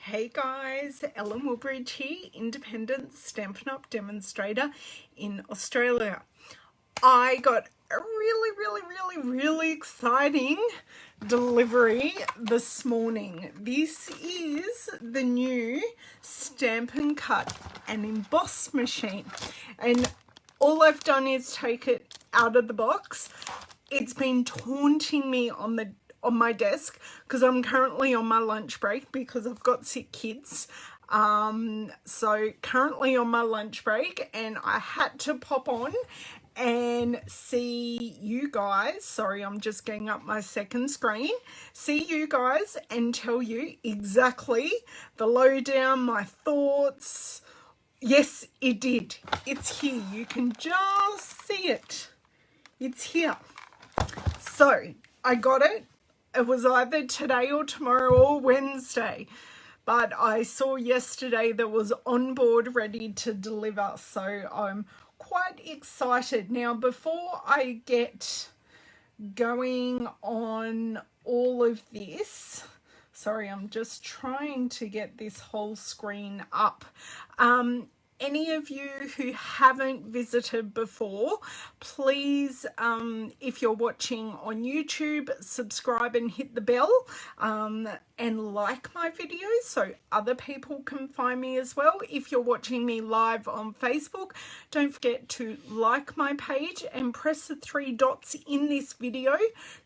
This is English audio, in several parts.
Hey guys, Ellen Woolbridge here, independent Stampin' Up! Demonstrator in Australia. I got a really exciting delivery this morning. This is the new Stampin' Cut and Emboss machine, and all I've done is take it out of the box. It's been taunting me on my desk because I'm currently on my lunch break because I've got sick kids. So currently on my lunch break, and I had to pop on and see you guys. Sorry, I'm just getting up my second screen. See you guys and tell you exactly the lowdown, my thoughts. Yes, it did. It's here. You can just see it. It's here. So I got it. It was either today or tomorrow or Wednesday, but I saw yesterday that was on board ready to deliver, so I'm quite excited. Now, before I get going on all of this, sorry, I'm just trying to get this whole screen up. Any of you who haven't visited before, please, if you're watching on YouTube, subscribe and hit the bell, and like my videos so other people can find me as well. If you're watching me live on Facebook, don't forget to like my page and press the 3 dots in this video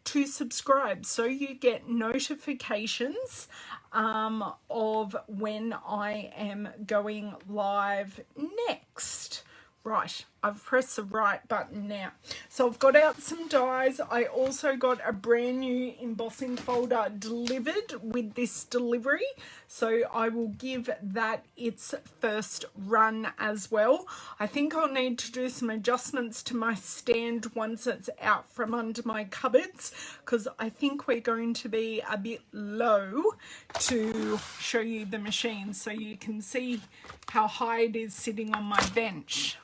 to subscribe so you get notifications of when I am going live next. Right, I've pressed the right button now. So I've got out some dies. I also got a brand new embossing folder delivered with this delivery. So I will give that its first run as well. I think I'll need to do some adjustments to my stand once it's out from under my cupboards, because I think we're going to be a bit low to show you the machine so you can see how high it is sitting on my bench.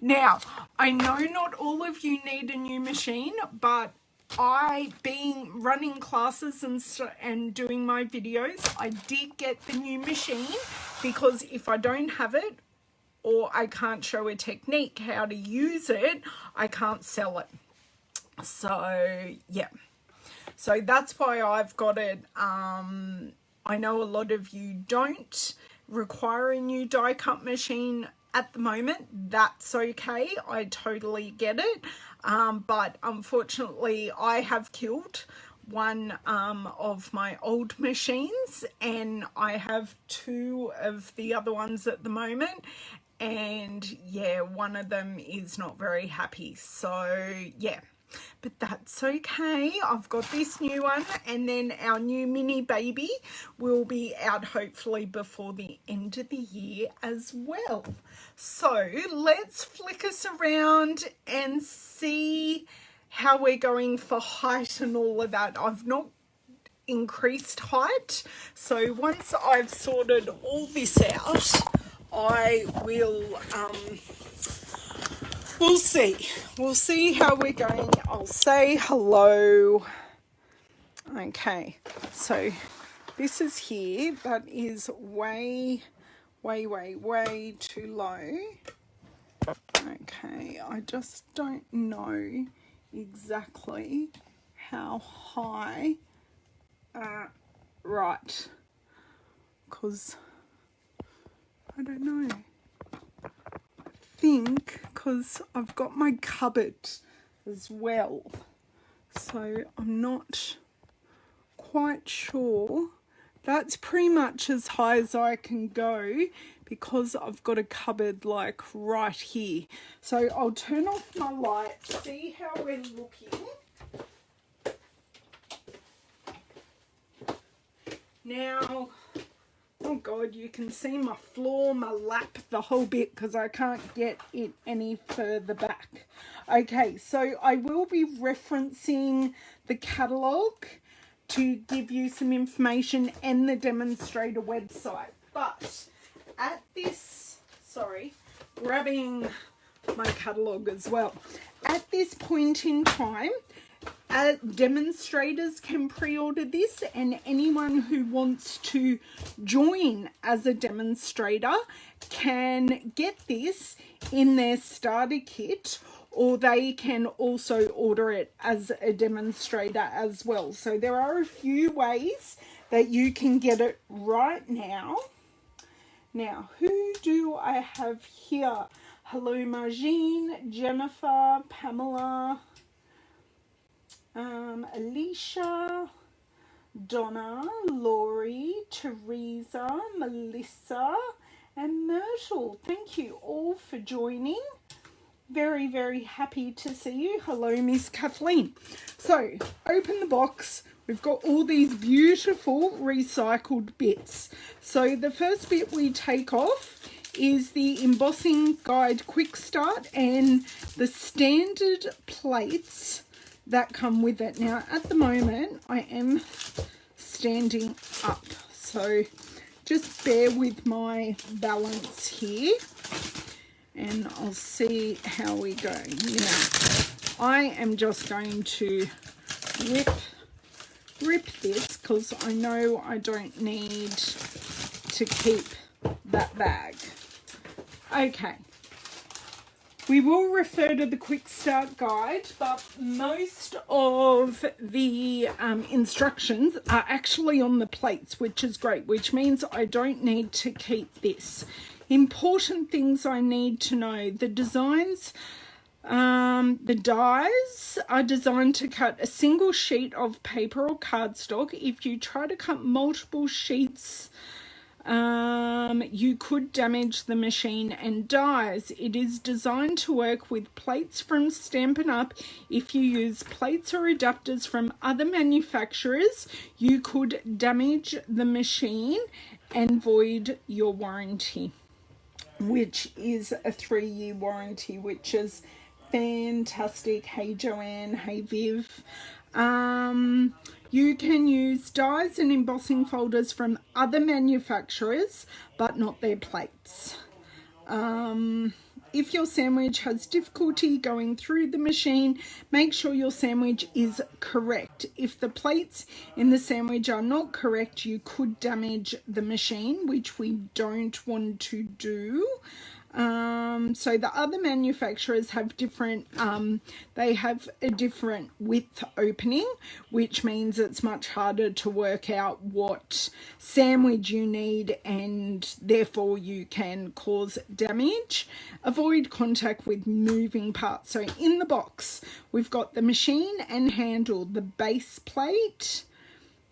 Now, I know not all of you need a new machine, but I, being running classes and doing my videos, I did get the new machine because if I don't have it or I can't show a technique how to use it, I can't sell it. So, yeah. So that's why I've got it. I know a lot of you don't require a new die cut machine at the moment. That's okay, I totally get it, but unfortunately I have killed one of my old machines, and I have 2 of the other ones at the moment, and yeah, one of them is not very happy. So yeah, but that's okay. I've got this new one, and then our new mini baby will be out hopefully before the end of the year as well. So let's flick us around and see how we're going for height and all of that. I've not increased height, so once I've sorted all this out, I will we'll see how we're going. I'll say hello. Okay, so this is here. That is way too low. Okay, I just don't know exactly how high. Right, because I don't know. Think because I've got my cupboard as well, so I'm not quite sure. That's pretty much as high as I can go because I've got a cupboard like right here. So I'll turn off my light, see how we're looking. Now, oh God, you can see my floor, my lap, the whole bit, because I can't get it any further back. Okay, so I will be referencing the catalogue to give you some information and the demonstrator website. But at this, sorry, grabbing my catalogue as well. At this point in time, demonstrators can pre-order this, and anyone who wants to join as a demonstrator can get this in their starter kit, or they can also order it as a demonstrator as well. So there are a few ways that you can get it right now. Now, who do I have here? Hello, Margine, Jennifer, Pamela, Alicia, Donna, Laurie, Teresa, Melissa, and Myrtle. Thank you all for joining. Very, very happy to see you. Hello, Miss Kathleen. So, open the box. We've got all these beautiful recycled bits. So, the first bit we take off is the embossing guide quick start and the standard plates that come with it. Now, at the moment, I am standing up. So, just bear with my balance here. And I'll see how we go. Now, I am just going to rip this because I know I don't need to keep that bag. Okay. We will refer to the quick start guide, but most of the instructions are actually on the plates, which is great, which means I don't need to keep this. Important things I need to know: the designs, the dies are designed to cut a single sheet of paper or cardstock. If you try to cut multiple sheets, you could damage the machine and dies. It is designed to work with plates from Stampin' Up. If you use plates or adapters from other manufacturers, you could damage the machine and void your warranty, which is a 3-year warranty, which is fantastic. Hey Joanne, hey Viv. You can use dies and embossing folders from other manufacturers, but not their plates. If your sandwich has difficulty going through the machine, make sure your sandwich is correct. If the plates in the sandwich are not correct, you could damage the machine, which we don't want to do. So the other manufacturers have different, they have a different width opening, which means it's much harder to work out what sandwich you need, and therefore you can cause damage. Avoid contact with moving parts. So in the box, we've got the machine and handle, the base plate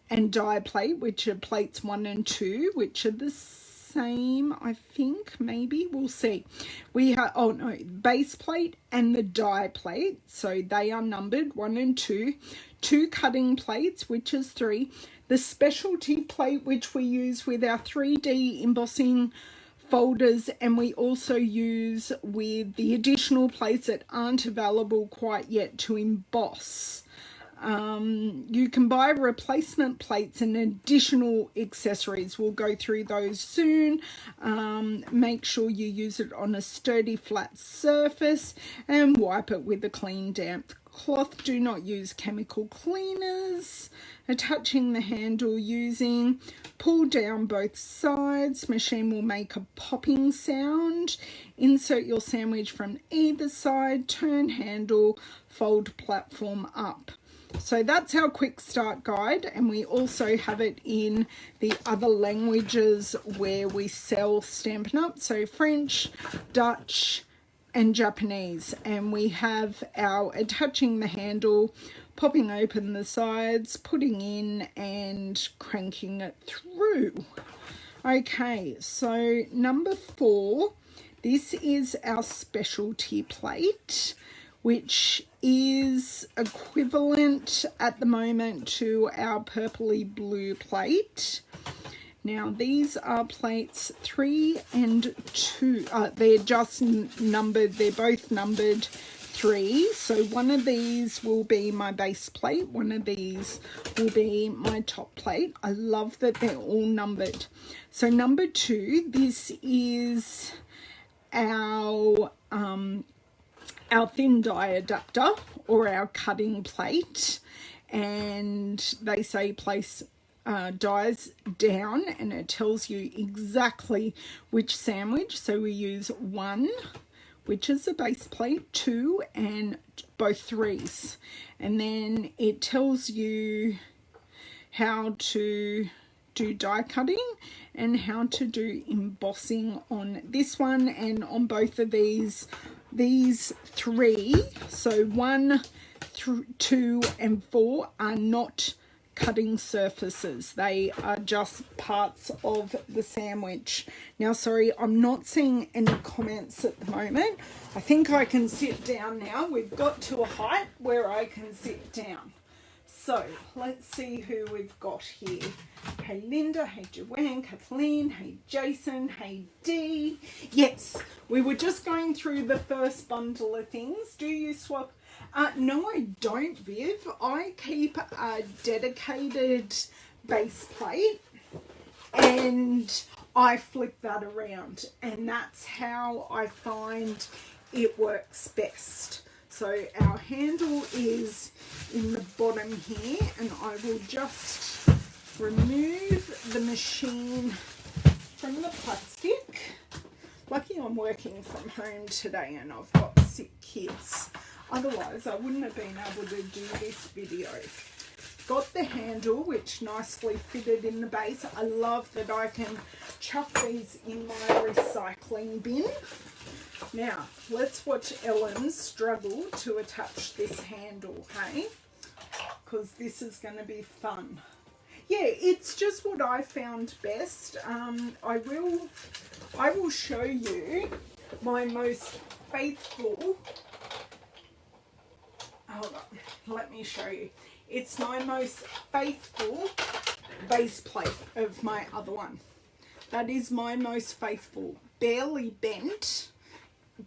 and die plate, which are plates 1 and 2, which are the same, I think, maybe, we'll see. We have, oh no, base plate and the die plate, so they are numbered 1 and 2. 2 cutting plates, which is 3. The specialty plate, which we use with our 3D embossing folders, and we also use with the additional plates that aren't available quite yet to emboss. You can buy replacement plates and additional accessories. We'll go through those soon. Make sure you use it on a sturdy flat surface and wipe it with a clean damp cloth. Do not use chemical cleaners. Attaching the handle using, pull down both sides. Machine will make a popping sound. Insert your sandwich from either side. Turn handle, fold platform up. So that's our quick start guide, and we also have it in the other languages where we sell Stampin' Up, so French, Dutch and Japanese. And we have our attaching the handle, popping open the sides, putting in and cranking it through. Okay, so number 4, this is our specialty plate, which is equivalent at the moment to our purpley blue plate. Now these are plates 3 and 2. They're just numbered, they're both numbered 3. So one of these will be my base plate, one of these will be my top plate. I love that they're all numbered. So number 2, this is our thin die adapter, or our cutting plate, and they say place dies down, and it tells you exactly which sandwich. So we use 1, which is a base plate, 2, and both 3s, and then it tells you how to do die cutting and how to do embossing on this one and on both of these 3. So 1, 2 and 4 are not cutting surfaces. They are just parts of the sandwich. Now, sorry, I'm not seeing any comments at the moment. I think I can sit down now. We've got to a height where I can sit down. So let's see who we've got here. Hey Linda, hey Joanne, Kathleen, hey Jason, hey Dee. Yes, we were just going through the first bundle of things. Do you swap? No, I don't, Viv. I keep a dedicated base plate and I flip that around, and that's how I find it works best. So our handle is in the bottom here, and I will just remove the machine from the plastic. Lucky I'm working from home today and I've got sick kids. Otherwise I wouldn't have been able to do this video. Got the handle, which nicely fitted in the base. I love that I can chuck these in my recycling bin. Now, let's watch Ellen struggle to attach this handle, hey? Because this is going to be fun. Yeah, it's just what I found best. I will show you my most faithful... Hold on, let me show you. It's my most faithful base plate of my other one. That is my most faithful. Barely bent,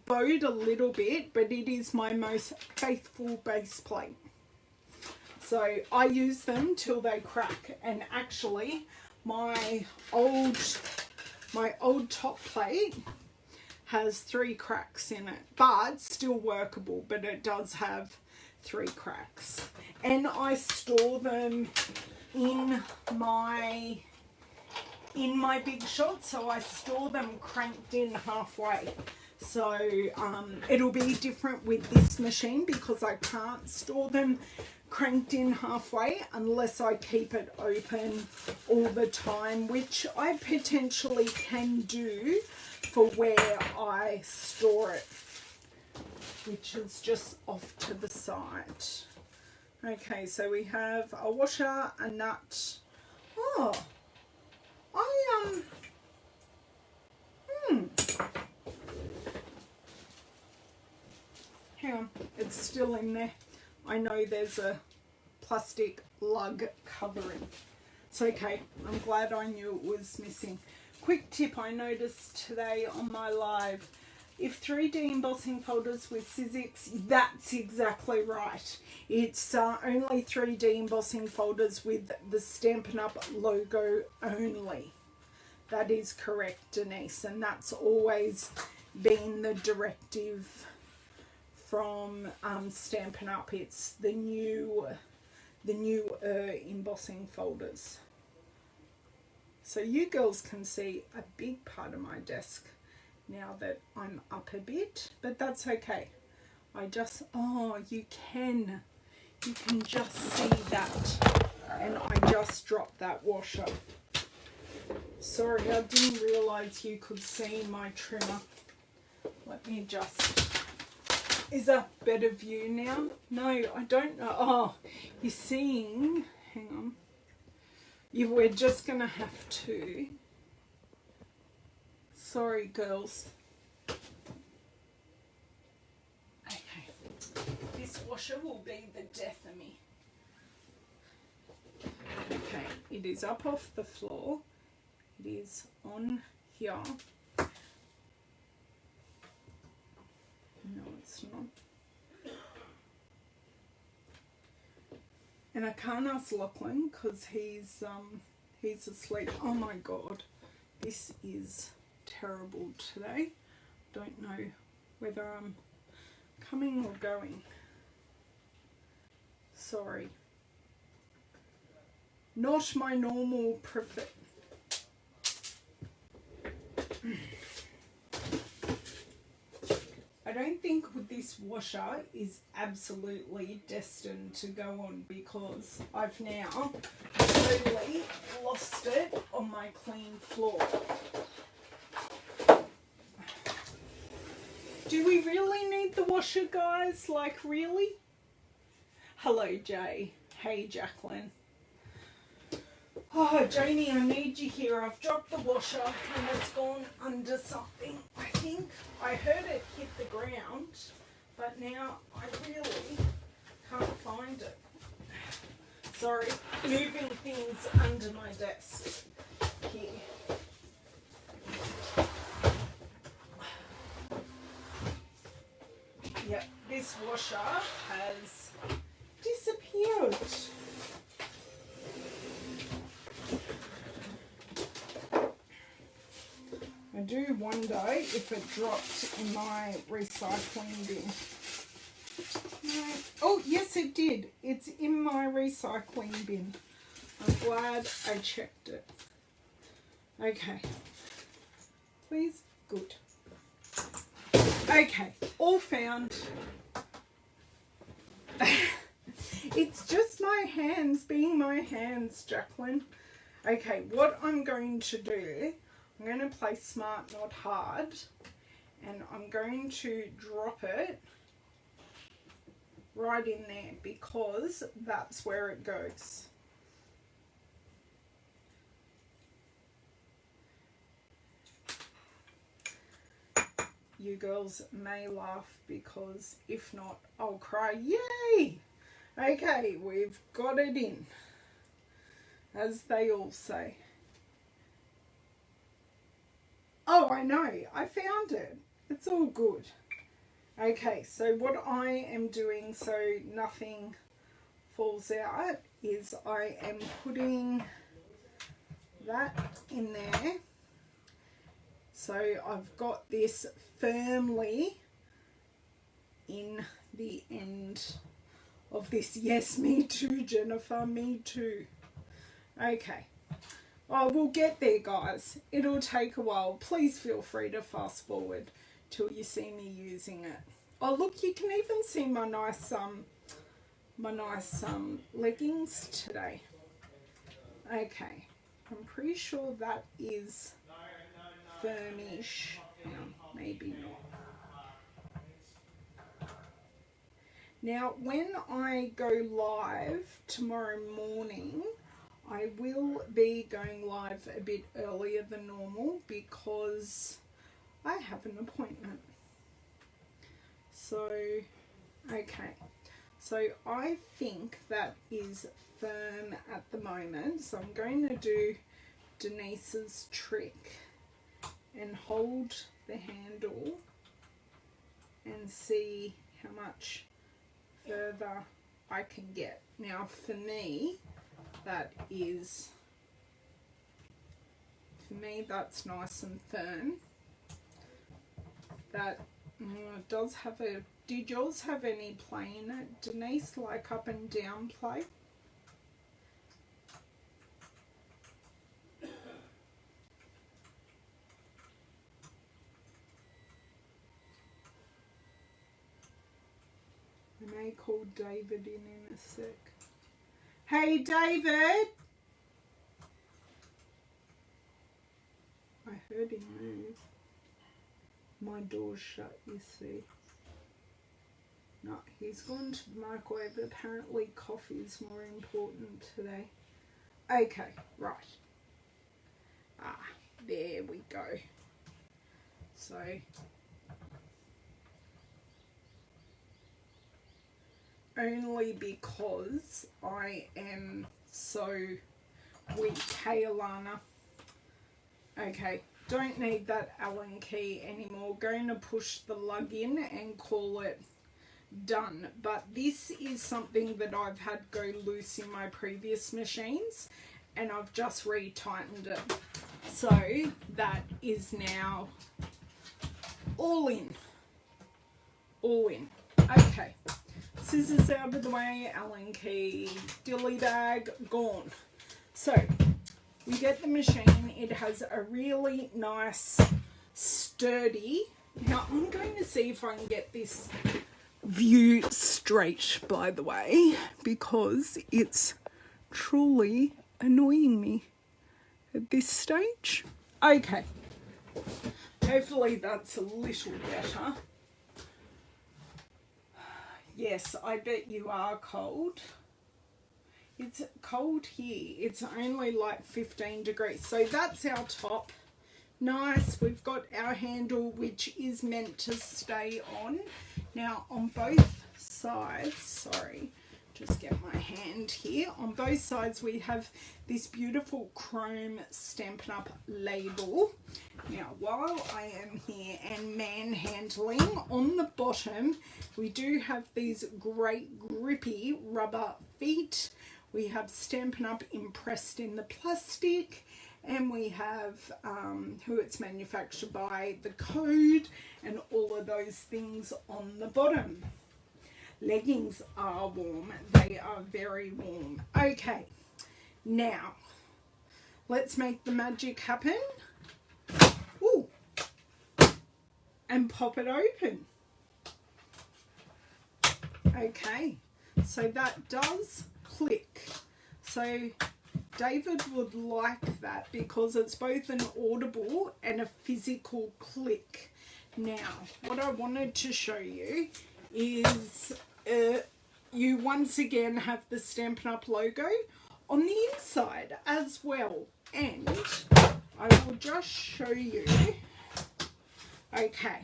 bowed a little bit, but it is my most faithful base plate. So I use them till they crack. And actually, my old top plate has 3 cracks in it, but still workable, but it does have 3 cracks. And I store them in my Big Shot, so I store them cranked in halfway. So it'll be different with this machine because I can't store them cranked in halfway unless I keep it open all the time, which I potentially can do for where I store it, which is just off to the side. Okay, so we have a washer, a nut. Oh, hang on, it's still in there. I know there's a plastic lug covering. It's okay, I'm glad I knew it was missing. Quick tip I noticed today on my live. If 3D embossing folders with Sizzix, that's exactly right. It's only 3D embossing folders with the Stampin' Up! Logo only. That is correct, Denise, and that's always been the directive from Stampin' Up! It's the new embossing folders. So you girls can see a big part of my desk now that I'm up a bit, but that's okay. I just, oh, you can just see that, and I just dropped that washer. Sorry, I didn't realise you could see my trimmer. Let me just, is that better view now? No, I don't know. Oh, you're seeing, hang on. We're just going to have to, sorry girls. Okay, this washer will be the death of me. Okay, it is up off the floor. It is on here. No, it's not. And I can't ask Lachlan because he's asleep. Oh my god, this is terrible today. Don't know whether I'm coming or going. Sorry. Not my normal prefer. I don't think this washer is absolutely destined to go on because I've now totally lost it on my clean floor. Do we really need the washer, guys? Like, really? Hello, Jay. Hey, Jacqueline. Oh, Janie, I need you here. I've dropped the washer and it's gone under something. I think I heard it hit the ground, but now I really can't find it. Sorry, moving things under my desk here. Yep, this washer has disappeared. I do wonder if it dropped in my recycling bin. No. Oh, yes it did. It's in my recycling bin. I'm glad I checked it. Okay. Please. Good. Okay. All found. It's just my hands being my hands, Jacqueline. Okay, what I'm going to do, I'm going to play smart, not hard, and I'm going to drop it right in there because that's where it goes. You girls may laugh because if not, I'll cry. Yay! Okay, we've got it in, as they all say. Oh, I know, I found it. It's all good. Okay, so what I am doing so nothing falls out is I am putting that in there. So I've got this firmly in the end of this. Yes, me too, Jennifer, me too. Okay. Oh, we'll get there, guys. It'll take a while. Please feel free to fast forward till you see me using it. Oh, look, you can even see my nice leggings today. Okay, I'm pretty sure that is firmish. No, maybe not. Now, when I go live tomorrow morning, I will be going live a bit earlier than normal because I have an appointment. So, okay. So I think that is firm at the moment. So I'm going to do Denise's trick and hold the handle and see how much further I can get. Now for me, that's nice and firm. That it does have a, did yours have any play in it, Denise, like up and down play? I may call David in a sec. Hey, David! I heard him move. My door's shut, you see. No, he's gone to the microwave. Apparently coffee is more important today. Okay, right. Ah, there we go. So, only because I am so weak. Hey, Alana. Okay, don't need that Allen key anymore. Going to push the lug in and call it done. But this is something that I've had go loose in my previous machines and I've just retightened it. So that is now all in. All in. Okay. scissors out of the way, Allen key, dilly bag, gone. So we get the machine. It has a really nice, sturdy. Now I'm going to see if I can get this view straight, by the way, because it's truly annoying me at this stage. Okay, hopefully that's a little better. Yes, I bet you are cold. It's cold here. It's only like 15 degrees. So that's our top. Nice. We've got our handle, which is meant to stay on. Now on both sides, sorry, just get my hand here. On both sides we have this beautiful chrome Stampin' Up label. Now while I am here and manhandling, on the bottom we do have these great grippy rubber feet. We have Stampin' Up impressed in the plastic, and we have who it's manufactured by, the code, and all of those things on the bottom. Leggings are warm. They are very warm. Okay, now let's make the magic happen. Ooh. And pop it open. Okay, so that does click. So David would like that because it's both an audible and a physical click. Now, what I wanted to show you is you once again have the Stampin' Up logo on the inside as well. And I will just show you. Okay.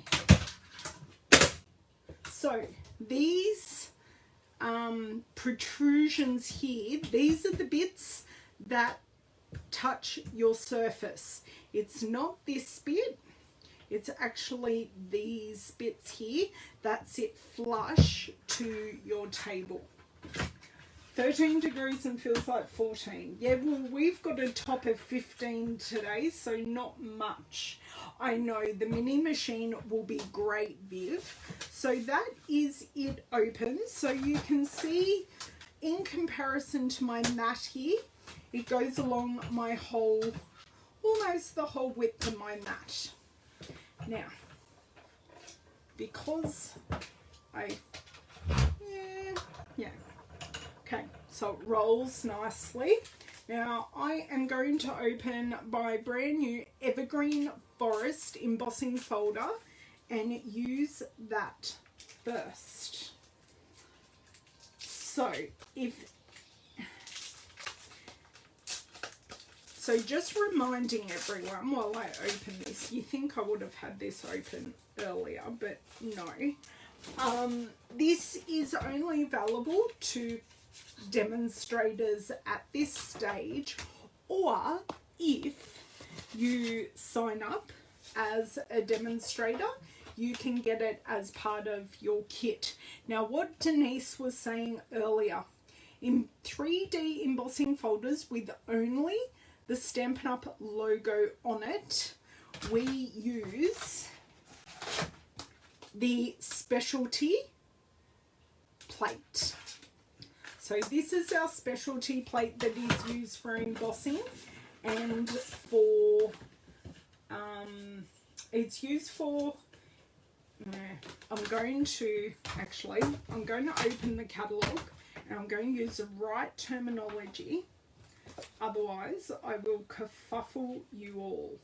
So these protrusions here, these are the bits that touch your surface. It's not this bit, it's actually these bits here that sit flush to your table. 13 degrees and feels like 14. Yeah, well, we've got a top of 15 today, so not much. I know the mini machine will be great, Viv. So that is it open. So you can see in comparison to my mat here, it goes along my whole, almost the whole width of my mat. Now, because yeah. Okay, so it rolls nicely. Now I am going to open my brand new Evergreen Forest embossing folder and use that first. So just reminding everyone while I open this, you think I would have had this open earlier, but no. This is only available to demonstrators at this stage, or if you sign up as a demonstrator, you can get it as part of your kit. Now, what Denise was saying earlier, in 3D embossing folders with only the Stampin' Up logo on it, we use the specialty plate. So this is our specialty plate that is used for embossing, and for it's used for I'm going to open the catalogue and I'm going to use the right terminology, otherwise I will kerfuffle you all.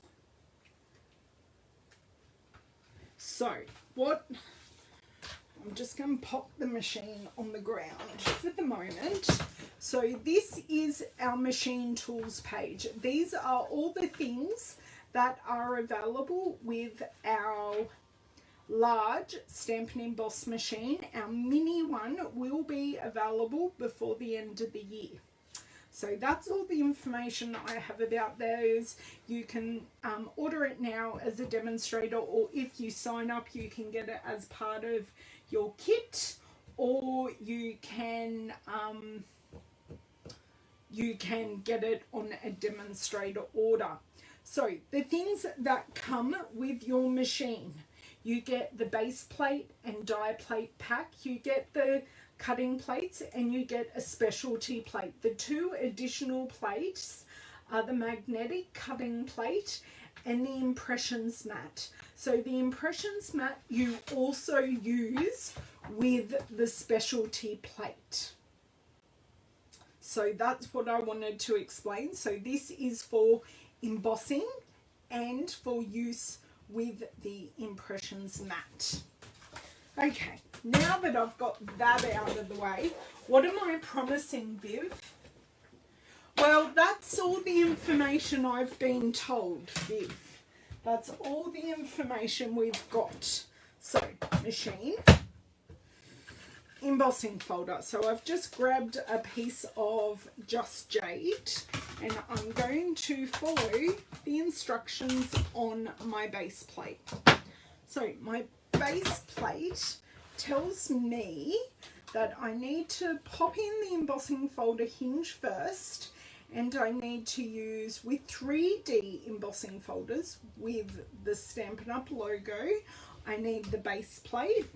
So I'm just going to pop the machine on the ground for the moment. So this is our machine tools page. These are all the things that are available with our large Stampin' Emboss machine. Our mini one will be available before the end of the year. So that's all the information I have about those. You can order it now as a demonstrator, or if you sign up, you can get it as part of your kit, or you can get it on a demonstrator order. So the things that come with your machine: you get the base plate and die plate pack, you get the cutting plates and you get a specialty plate. The 2 additional plates are the magnetic cutting plate and the impressions mat. So the impressions mat you also use with the specialty plate. So that's what I wanted to explain. So this is for embossing and for use with the impressions mat. Okay, now that I've got that out of the way, what am I promising, Viv? Well, that's all the information I've been told, Viv. That's all the information we've got. So, machine, embossing folder. So I've just grabbed a piece of Just Jade and I'm going to follow the instructions on my base plate. So my base plate tells me that I need to pop in the embossing folder hinge first, and I need to use with 3D embossing folders with the Stampin' Up logo. I need the base plate.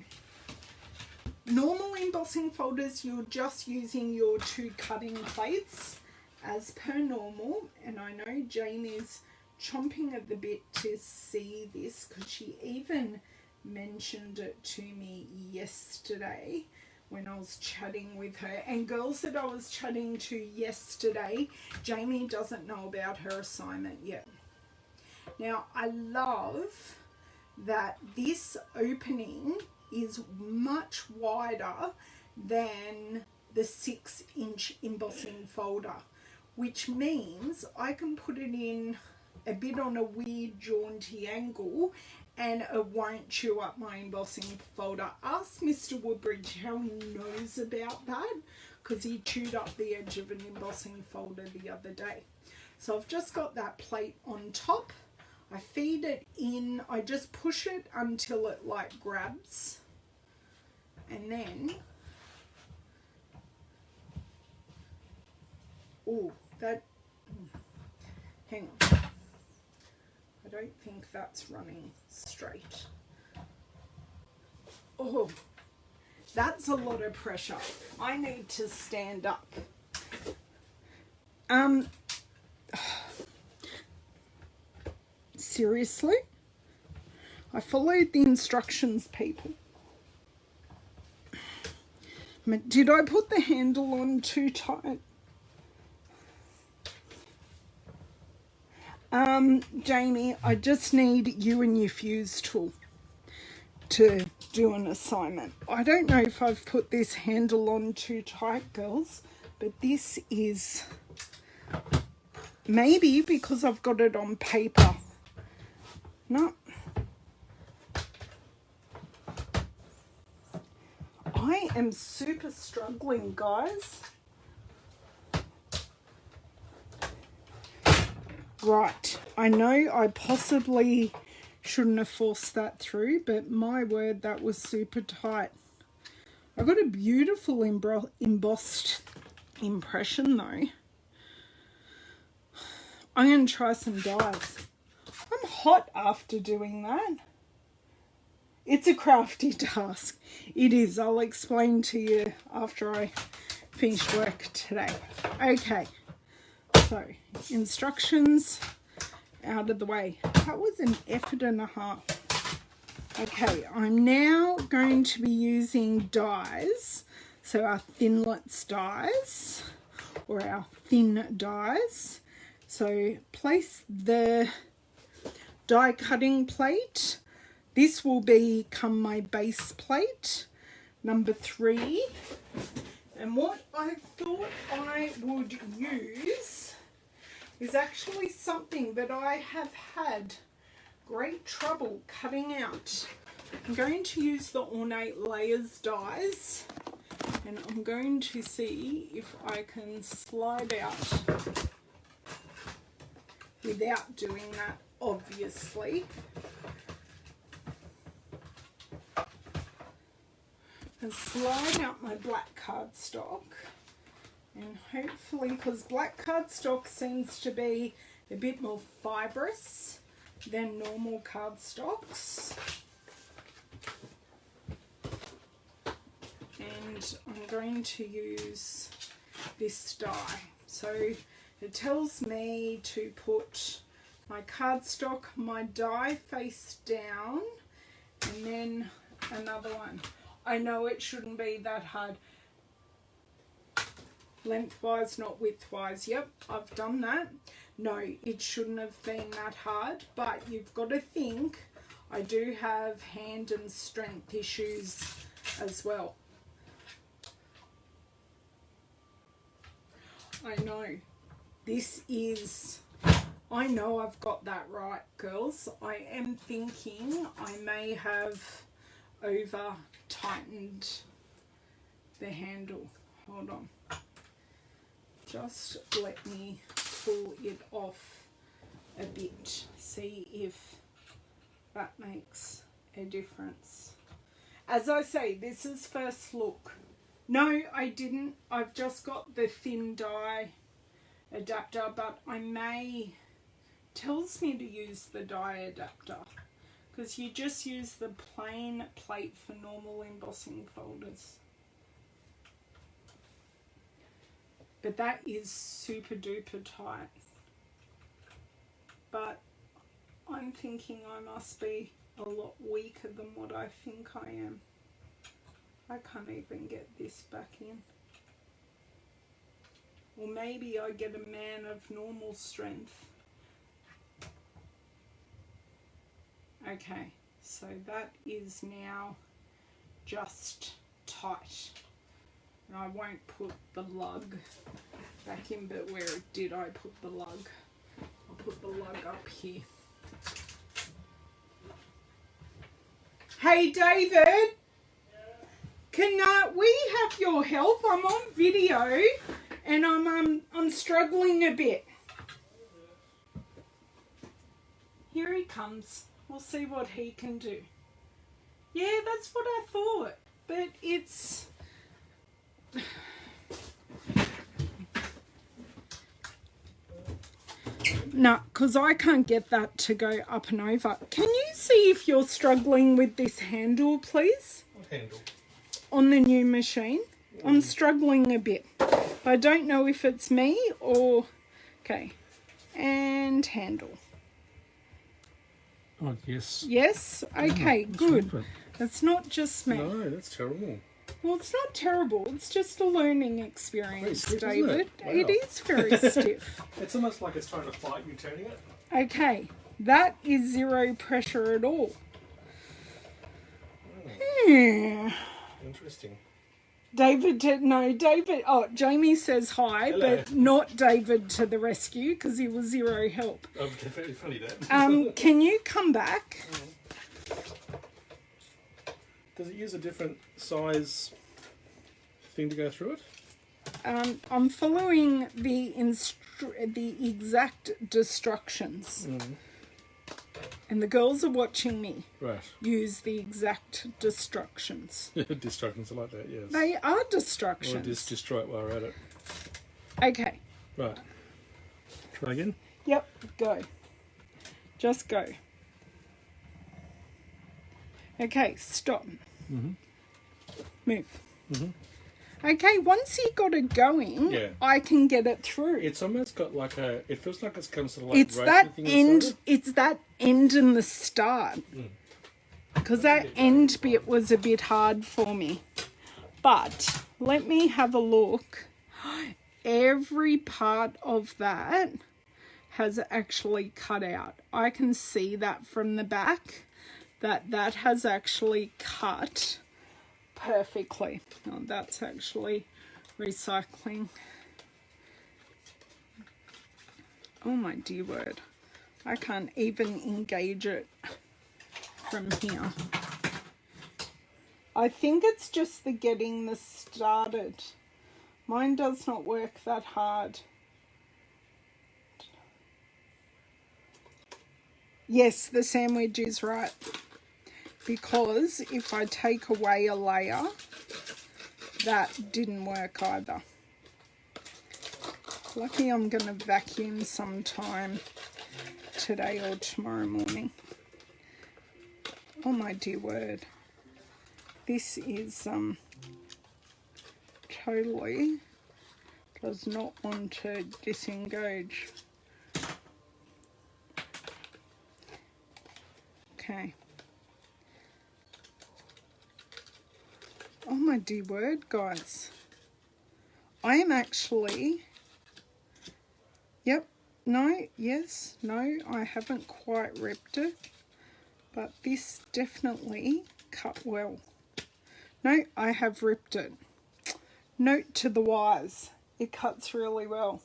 Normal embossing folders, you're just using your 2 cutting plates as per normal, and I know Jamie's chomping at the bit to see this because she even mentioned it to me yesterday when I was chatting with her. And girls that I was chatting to yesterday, Jamie doesn't know about her assignment yet. Now, I love that this opening is much wider than the 6-inch embossing folder, which means I can put it in a bit on a weird jaunty angle and it won't chew up my embossing folder. Ask Mr. Woodbridge how he knows about that, because he chewed up the edge of an embossing folder the other day. So I've just got that plate on top. I feed it in, I just push it until it like grabs, and then, oh, that, hang on, I don't think that's running straight. Oh, that's a lot of pressure. I need to stand up. Seriously? I followed the instructions, people. Did I put the handle on too tight? Jamie, I just need you and your fuse tool to do an assignment. I don't know if I've put this handle on too tight, girls, but this is maybe because I've got it on paper. No. I am super struggling, guys. Right, I know I possibly shouldn't have forced that through, but my word, that was super tight. I got a beautiful embossed impression though. I'm going to try some dies. I'm hot after doing that. It's a crafty task. It is. I'll explain to you after I finish work today. Okay. So, instructions out of the way. That was an effort and a half. Okay, I'm now going to be using dies. So our Thinlits dies, or our thin dies. So place the die cutting plate. This will become my base plate, number 3. And what I thought I would use is actually something that I have had great trouble cutting out. I'm going to use the Ornate Layers dies, and I'm going to see if I can slide out without doing that, obviously. And slide out my black cardstock, and hopefully, because black cardstock seems to be a bit more fibrous than normal cardstocks. and I'm going to use this die. So it tells me to put my cardstock, my die face down, and then another one. I know it shouldn't be that hard. Lengthwise, not widthwise. Yep, I've done that. No, it shouldn't have been that hard, but you've got to think I do have hand and strength issues as well. I know. This is... I know I've got that right, girls. I am thinking I may have over tightened the handle. Hold on. Just let me pull it off a bit. See if that makes a difference. As I say, this is first look. No, I didn't. I've just got the thin die adapter, but I may... tells me to use the die adapter because you just use the plain plate for normal embossing folders. But that is super duper tight. But I'm thinking I must be a lot weaker than what I think I am. I can't even get this back in. Or maybe I get a man of normal strength. Okay, so that is now just tight. And I won't put the lug back in, but where did I put the lug? I'll put the lug up here. Hey David, can we have your help? I'm on video and I'm struggling a bit. Here he comes. We'll see what he can do. Yeah, that's what I thought. But it's... No, because I can't get that to go up and over. Can you see if you're struggling with this handle, please? What handle? On the new machine. I'm struggling a bit. I don't know if it's me or... Okay. And handle. Oh, yes. Yes? Okay, good. That's not just me. No, that's terrible. Well, it's not terrible. It's just a learning experience, Stiff, David. Wow. It is very stiff. It's almost like it's trying to fight you turning it. Okay, that is zero pressure at all. Hmm. Interesting. David, oh, Jamie says hi, Hello. but not David to the rescue because he was zero help. Oh, very funny that. Can you come back? Does it use a different size thing to go through it? I'm following the exact instructions. And the girls are watching me Right. use the exact instructions. Destructions are like that, yes. They are Or instructions. just destroy it while we're at it. Okay. Right. Try again? Yep. Go. Just go. Okay. Stop. Move. Okay. Once you got it going, Yeah. I can get it through. It's almost got like a... It feels like it's come sort of like... It's that end. It's that end and the start. Because that end bit was a bit hard for me. But let me have a look. Every part of that has actually cut out. I can see that from the back, that has actually cut perfectly. Oh, that's actually recycling. Oh my dear word. I can't even engage it from here. I think it's just the getting this started. Mine does not work that hard. Yes, the sandwich is right. Because if I take away a layer, that didn't work either. Lucky I'm going to vacuum sometime today or tomorrow morning. Oh my dear word. This is totally does not want to disengage. Okay. Oh my dear word, guys. I am actually, yep, no, yes, no, I haven't quite ripped it, but this definitely cut well. No, I have ripped it. Note to the wise, it cuts really well.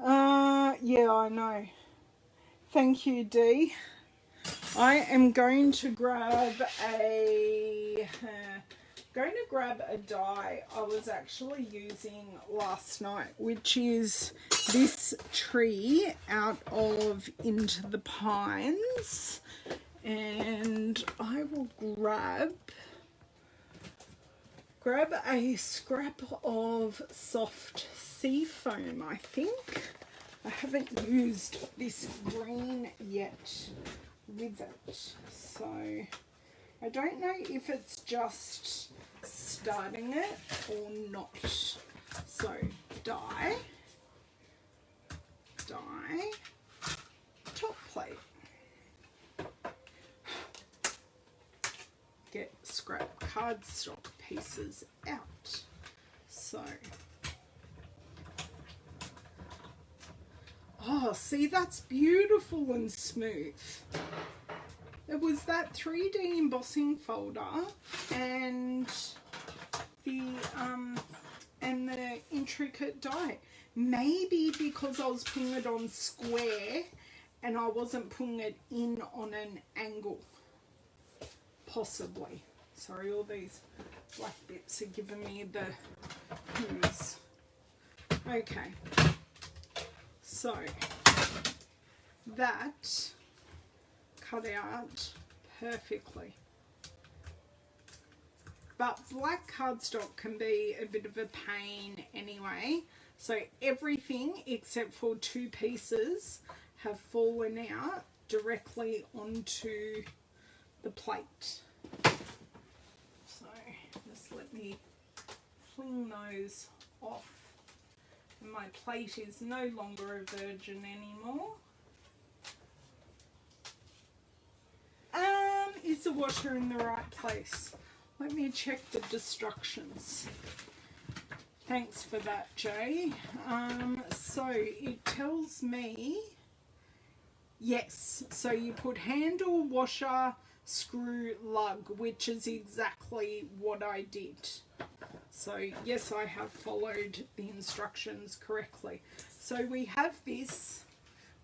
Yeah, I know. Thank you, Dee. I am going to grab a die I was actually using last night, which is this tree out of Into the Pines, and I will grab a scrap of soft sea foam, I think. I haven't used this green yet with it, so I don't know if it's just starting it or not. So die, top plate, get scrap cardstock pieces out. So, oh, see, that's beautiful and smooth. It was that 3D embossing folder and the intricate die. Maybe because I was putting it on square and I wasn't putting it in on an angle. Possibly. Sorry, all these black bits are giving me the hooves. Okay. So that cut out perfectly. But black cardstock can be a bit of a pain anyway. So everything except for 2 pieces have fallen out directly onto the plate. So just let me fling those off. And my plate is no longer a virgin anymore. Is the washer in the right place? Let me check the destructions. Thanks for that, Jay. So it tells me, yes, so you put handle, washer, screw, lug, which is exactly what I did. So yes, I have followed the instructions correctly. So we have this.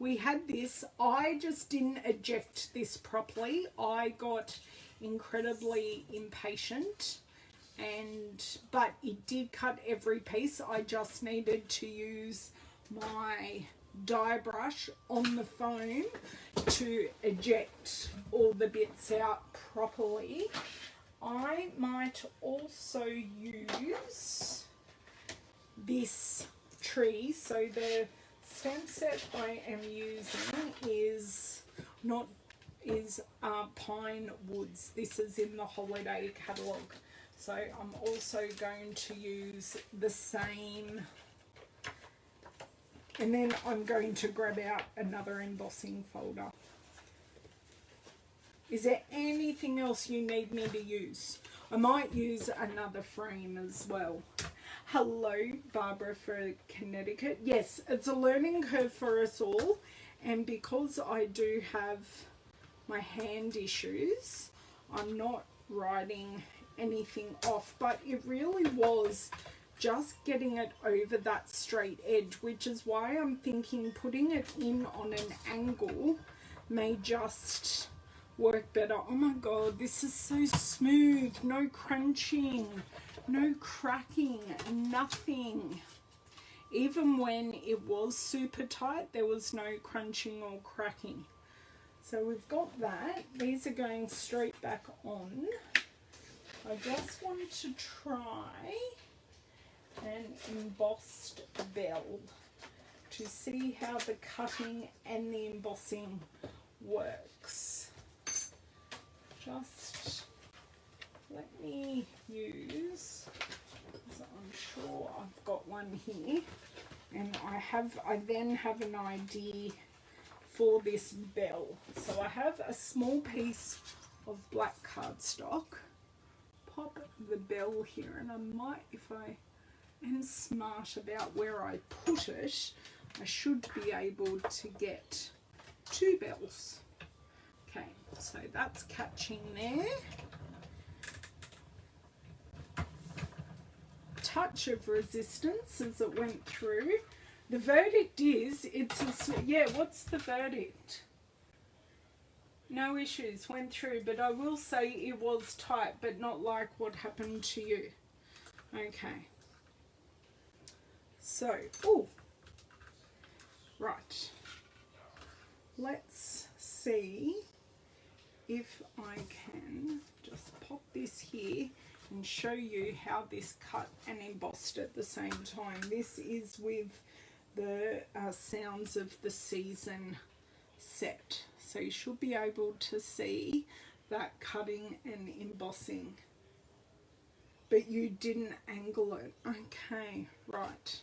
We had this. I just didn't eject this properly. I got incredibly impatient, but it did cut every piece. I just needed to use my die brush on the foam to eject all the bits out properly. I might also use this tree. So the stamp set I am using is Pine Woods. This is in the holiday catalogue. So I'm also going to use the same, and then I'm going to grab out another embossing folder. Is there anything else you need me to use? I might use another frame as well. Hello, Barbara for Connecticut. Yes, it's a learning curve for us all, and because I do have my hand issues, I'm not writing anything off, but it really was just getting it over that straight edge, which is why I'm thinking putting it in on an angle may just work better. Oh my god, this is so smooth. No crunching, no cracking, nothing. Even when it was super tight, there was no crunching or cracking. So we've got that. These are going straight back on. I just want to try an embossed bell to see how the cutting and the embossing works. Just let me use sure I've got one here, and I then have an idea for this bell. So I have a small piece of black cardstock. Pop the bell here, and I might, if I am smart about where I put it, I should be able to get 2 bells. Okay, so that's catching there. Touch of resistance as it went through. The verdict is, yeah, what's the verdict? No issues, went through, but I will say it was tight, but not like what happened to you. Okay. So, oh, right. Let's see if I can just pop this here and show you how this cut and embossed at the same time. This is with the Sounds of the Season set. So you should be able to see that cutting and embossing. But you didn't angle it. Okay, right.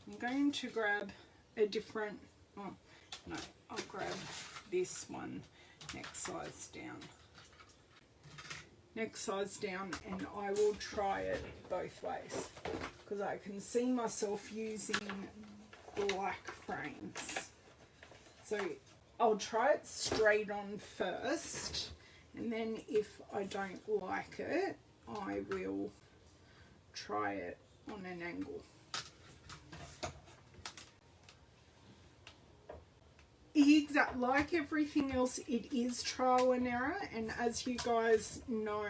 I'm going to grab a different, oh, no, I'll grab this one next size down. Next size down, and I will try it both ways because I can see myself using black frames. So I'll try it straight on first, and then if I don't like it, I will try it on an angle. Like everything else, it is trial and error, and as you guys know,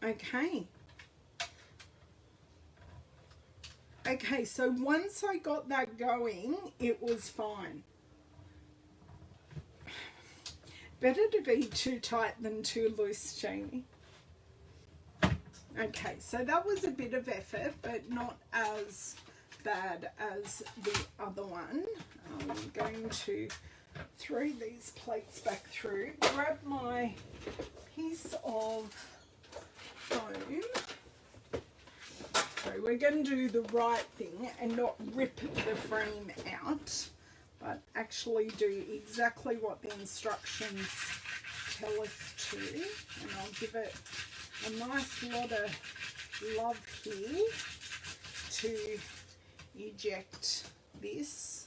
okay, so once I got that going, it was fine. Better to be too tight than too loose, Jamie. Okay, so that was a bit of effort, but not as bad as the other one. I'm going to throw these plates back through, grab my piece of foam. So we're going to do the right thing and not rip the frame out, but actually do exactly what the instructions tell us to. And I'll give it a nice lot of love here to eject this.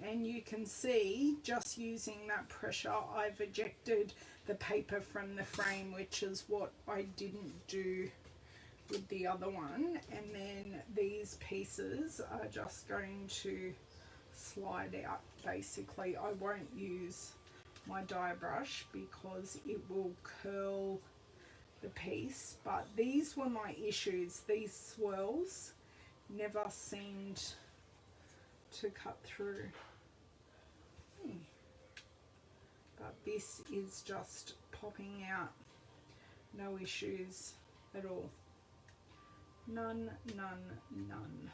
And you can see, just using that pressure, I've ejected the paper from the frame, which is what I didn't do with the other one. And then these pieces are just going to slide out. Basically, I won't use my die brush because it will curl the piece, but these were my issues. These swirls never seemed to cut through. But this is just popping out, no issues at all. None, none, none.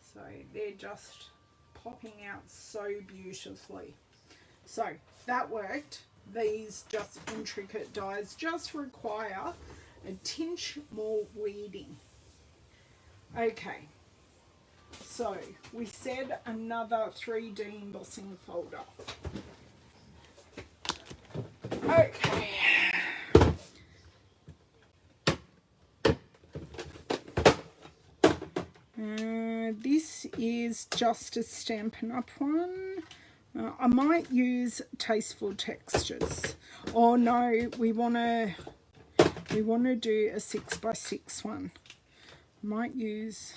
So they're just popping out so beautifully. So that worked. These just intricate dies just require a tinge more weeding. Okay, so we said another 3D embossing folder. Okay. This is just a Stampin' Up! One. I might use Tasteful Textures. Oh no, we want to do a 6x6 one. Might use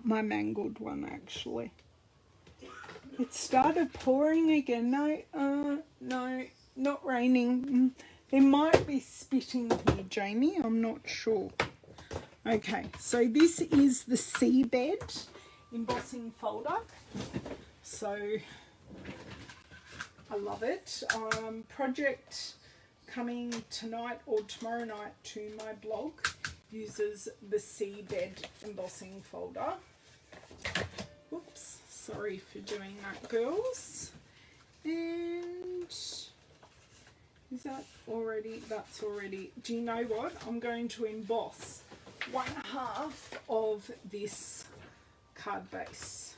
my mangled one actually. It started pouring again. No, no, not raining. There might be spitting here, Jamie. I'm not sure. Okay, so this is the Seabed embossing folder. So I love it. Project coming tonight or tomorrow night to my blog uses the Seabed embossing folder. Oops, sorry for doing that, girls. And is that already? That's already. Do you know what? I'm going to emboss 1/2 of this card base.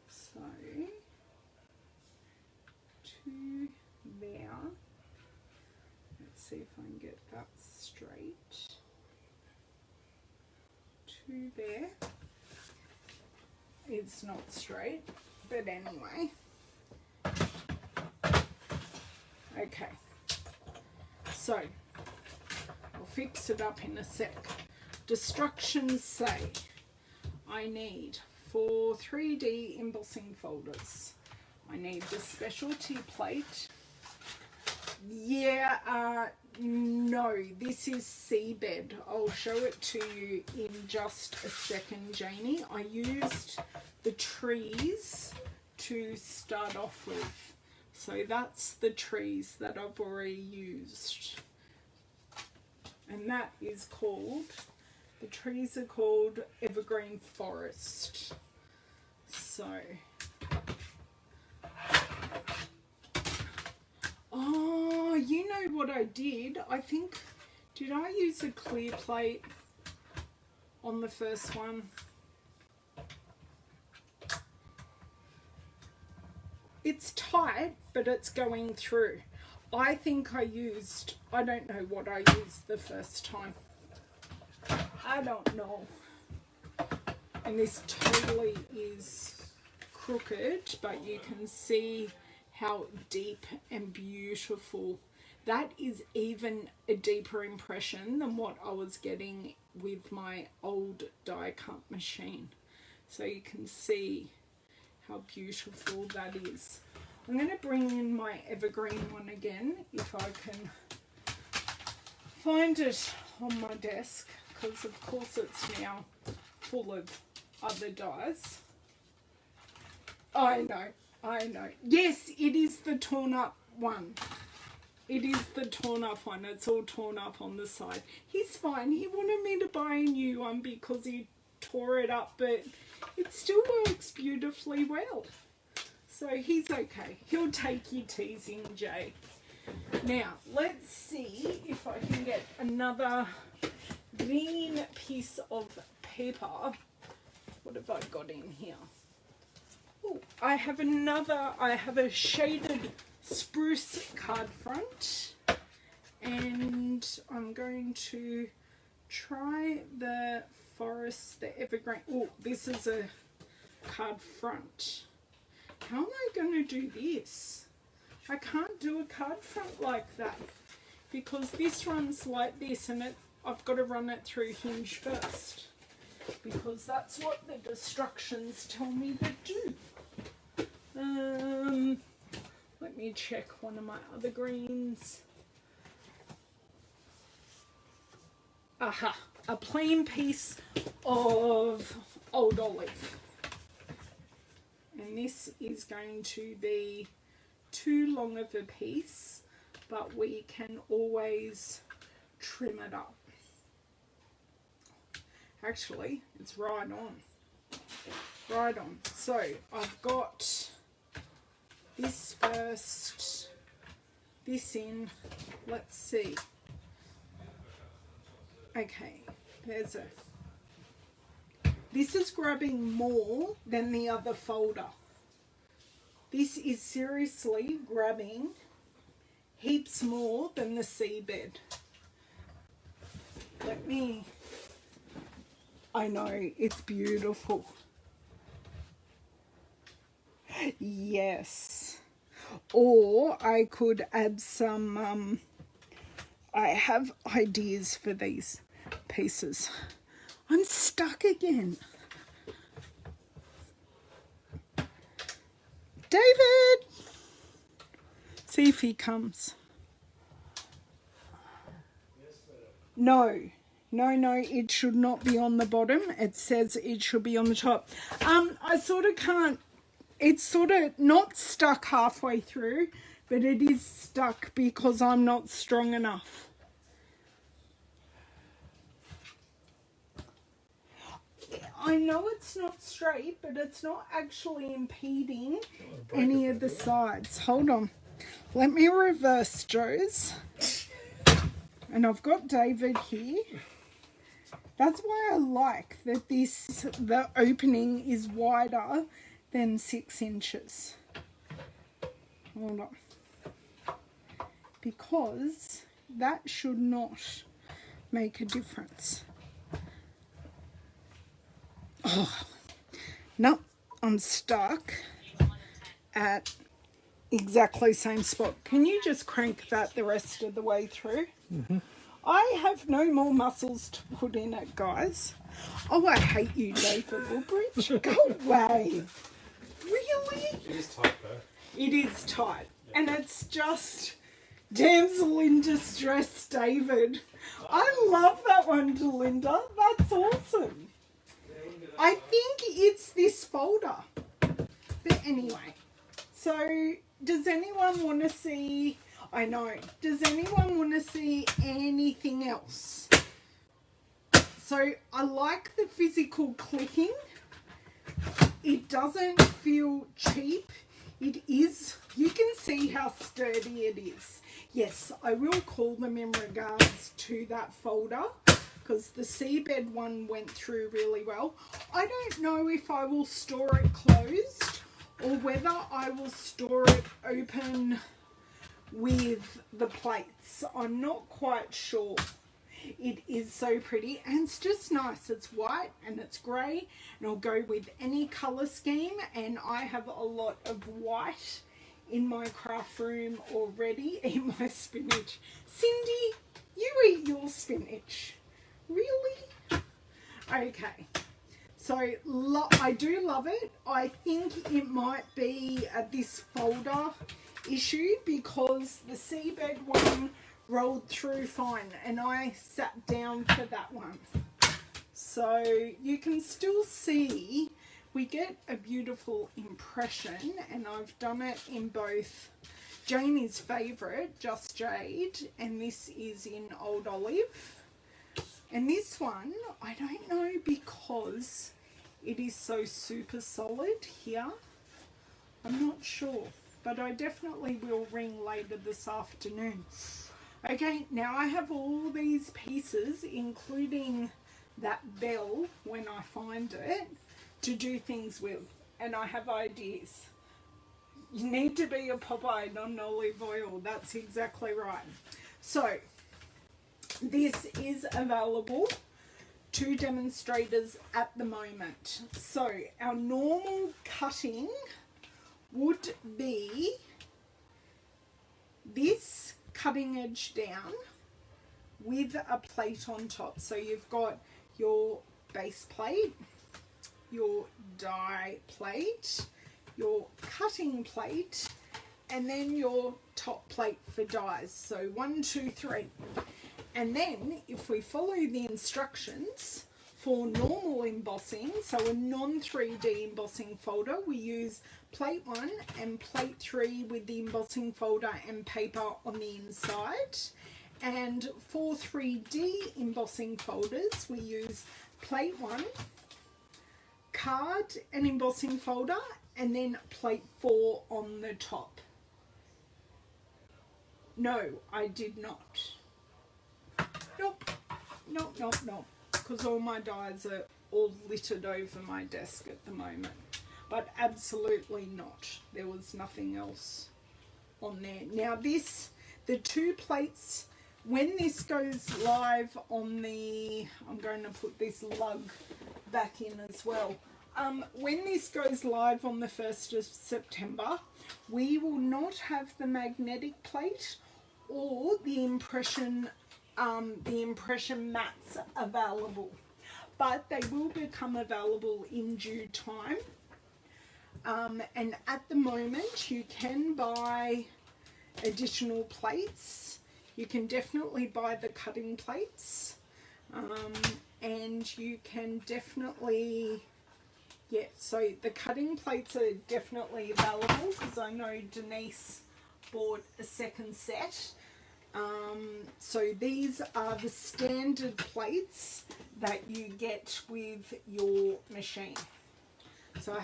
So 2 there. Let's see if I can get that straight. 2 there. It's not straight, but anyway. Okay, so I'll fix it up in a sec. Instructions say I need 4 3D embossing folders. I need the specialty plate. Yeah, no, this is seabed. I'll show it to you in just a second, Janie. I used the trees to start off with. So that's the trees that I've already used. And that is called, the trees are called Evergreen Forest. So, oh, you know what I did? I think, did I use a clear plate on the first one? It's tight, but it's going through. I think I used, I don't know what I used the first time. I don't know. And this totally is crooked, but you can see how deep and beautiful. That is even a deeper impression than what I was getting with my old die cut machine. So you can see how beautiful that is. I'm going to bring in my evergreen one again if I can find it on my desk, because of course it's now full of other dies. I know. Yes, it is the torn up one. It is the torn up one. It's all torn up on the side. He's fine. He wanted me to buy a new one because he tore it up, but it still works beautifully well. So he's okay. He'll take you teasing, Jay. Now, let's see if I can get another green piece of paper. What have I got in here? Oh, I have a shaded spruce card front. And I'm going to try the forest, the evergreen. Oh, this is a card front. How am I going to do this? I can't do a card front like that because this runs like this, and I've got to run it through Hinge first because that's what the instructions tell me to do. Let me check one of my other greens. Aha, a plain piece of old olive. And this is going to be too long of a piece, but we can always trim it up. Actually, it's right on. Right on. So I've got this first, this in, let's see. Okay, there's a, this is grabbing more than the other folder. This is seriously grabbing heaps more than the seabed. Let me, I know, it's beautiful. Yes. Or I could add some, I have ideas for these pieces. I'm stuck again. David! See if he comes. No, it should not be on the bottom. It says it should be on the top. I sort of can't, it's sort of not stuck halfway through, but it is stuck because I'm not strong enough. I know it's not straight, but it's not actually impeding any of the sides. Hold on. Let me reverse, Joes. And I've got David here. That's why I like that the opening is wider than 6 inches. Hold on. Because that should not make a difference. Oh, no, I'm stuck at exactly same spot. Can you just crank that the rest of the way through? Mm-hmm. I have no more muscles to put in it, guys. Oh, I hate you, David Woolbridge. Go away. Really? It is tight though. It is tight. And it's just damsel in distress, David. I love that one, Delinda. That's awesome. I think it's this folder. But anyway, so does anyone want to see... I know. Does anyone want to see anything else? So I like the physical clicking. It doesn't feel cheap. It is. You can see how sturdy it is. Yes, I will call them in regards to that folder because the seabed one went through really well. I don't know if I will store it closed or whether I will store it open with the plates. I'm not quite sure. It is so pretty and it's just nice. It's white and it's grey and it'll go with any colour scheme, and I have a lot of white in my craft room already. Eat my spinach. Cindy, you eat your spinach. Really? Okay. So I do love it. I think it might be this folder issue because the seabed one rolled through fine and I sat down for that one. So you can still see we get a beautiful impression, and I've done it in both Jamie's favourite, Just Jade, and this is in Old Olive. And this one, I don't know because it is so super solid here. I'm not sure, but I definitely will ring later this afternoon. Okay, now I have all these pieces, including that bell when I find it, to do things with, and I have ideas. You need to be a Popeye, not an olive oil. That's exactly right. So this is available to demonstrators at the moment. So our normal cutting would be this cutting edge down with a plate on top. So you've got your base plate, your die plate, your cutting plate, and then your top plate for dies. So 1, 2, 3. And then if we follow the instructions for normal embossing, so a non-3D embossing folder, we use plate 1 and plate 3 with the embossing folder and paper on the inside. And for 3D embossing folders, we use plate 1, card and embossing folder, and then plate 4 on the top. No, I did not. Nope, because all my dies are all littered over my desk at the moment. But absolutely not. There was nothing else on there. Now this, the 2 plates, when this goes live on the, I'm going to put this lug back in as well. When this goes live on the 1st of September, we will not have the magnetic plate or the impression mats available, but they will become available in due time. And at the moment you can buy additional plates. You can definitely buy the cutting plates, and you can definitely, yeah, so the cutting plates are definitely available because I know Denise bought a second set. So these are the standard plates that you get with your machine. So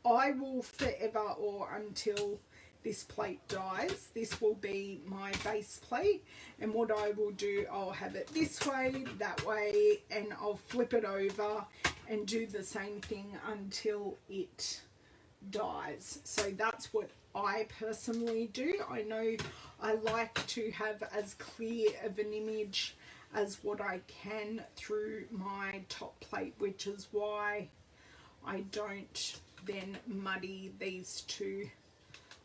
I will forever, or until this plate dies. This will be my base plate, and what I will do, I'll have it this way, that way, and I'll flip it over and do the same thing until it dies. So that's what I personally do. I know I like to have as clear of an image as what I can through my top plate, which is why I don't then muddy these two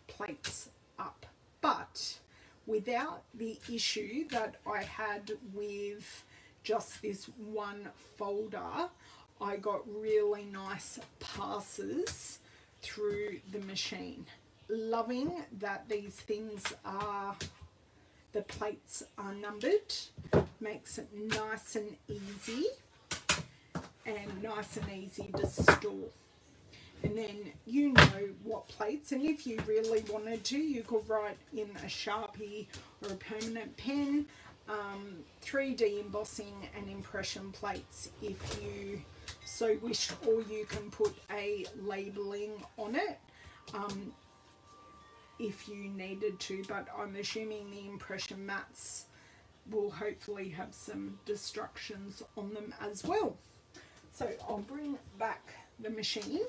plates up. But without the issue that I had with just this one folder, I got really nice passes through the machine. Loving that these things are, the plates are numbered, makes it nice and easy to store. And then you know what plates, and if you really wanted to, you could write in a Sharpie or a permanent pen, 3D embossing and impression plates if you so wish, or you can put a labeling on it if you needed to, but I'm assuming the impression mats will hopefully have some destructions on them as well. So I'll bring back the machine.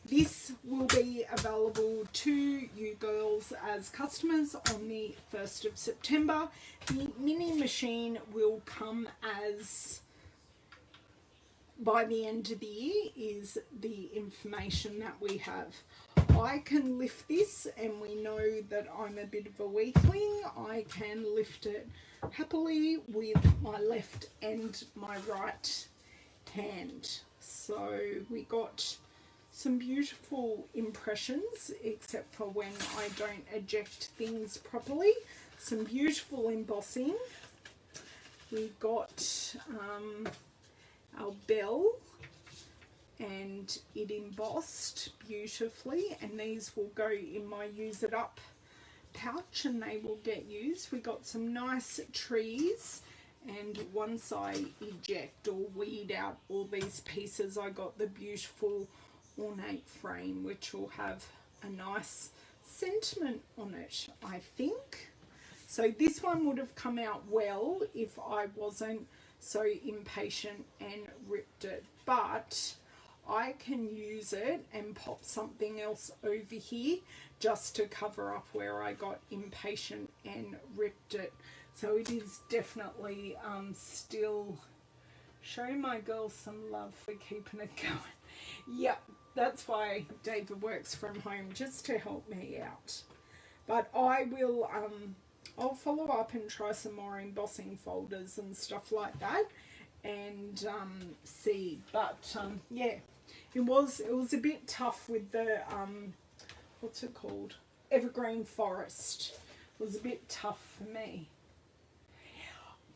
This will be available to you girls as customers on the 1st of September. The mini machine will come as, by the end of the year, is the information that we have. I can lift this, and we know that I'm a bit of a weakling. I can lift it happily with my left and my right hand. So we got some beautiful impressions, except for when I don't eject things properly. Some beautiful embossing. We got our bell, and it embossed beautifully, and these will go in my use it up pouch and they will get used. We got some nice trees, and once I eject or weed out all these pieces, I got the beautiful ornate frame, which will have a nice sentiment on it, I think. So this one would have come out well if I wasn't so impatient and ripped it, but I can use it and pop something else over here just to cover up where I got impatient and ripped it. So it is definitely still showing my girls some love for keeping it going. Yep, that's why David works from home, just to help me out. But I will I'll follow up and try some more embossing folders and stuff like that, and see. But yeah, it was a bit tough with the what's it called, Evergreen Forest. It was a bit tough for me.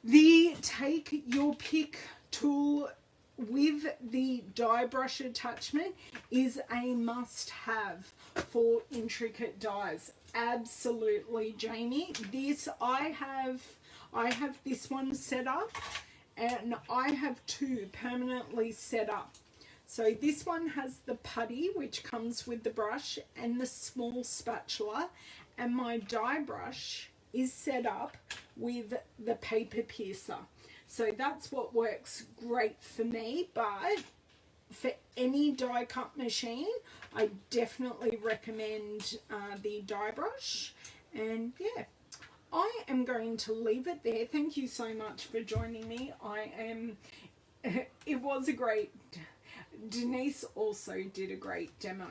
The Take Your Pick tool with the die brush attachment is a must-have for intricate dies. Absolutely, Jamie. This I have this one set up, and I have two permanently set up. So this one has the putty, which comes with the brush, and the small spatula, and my die brush is set up with the paper piercer. So that's what works great for me, but for any die cut machine, I definitely recommend the die brush. And yeah, I am going to leave it there. Thank you so much for joining me. It was a great, Denise also did a great demo.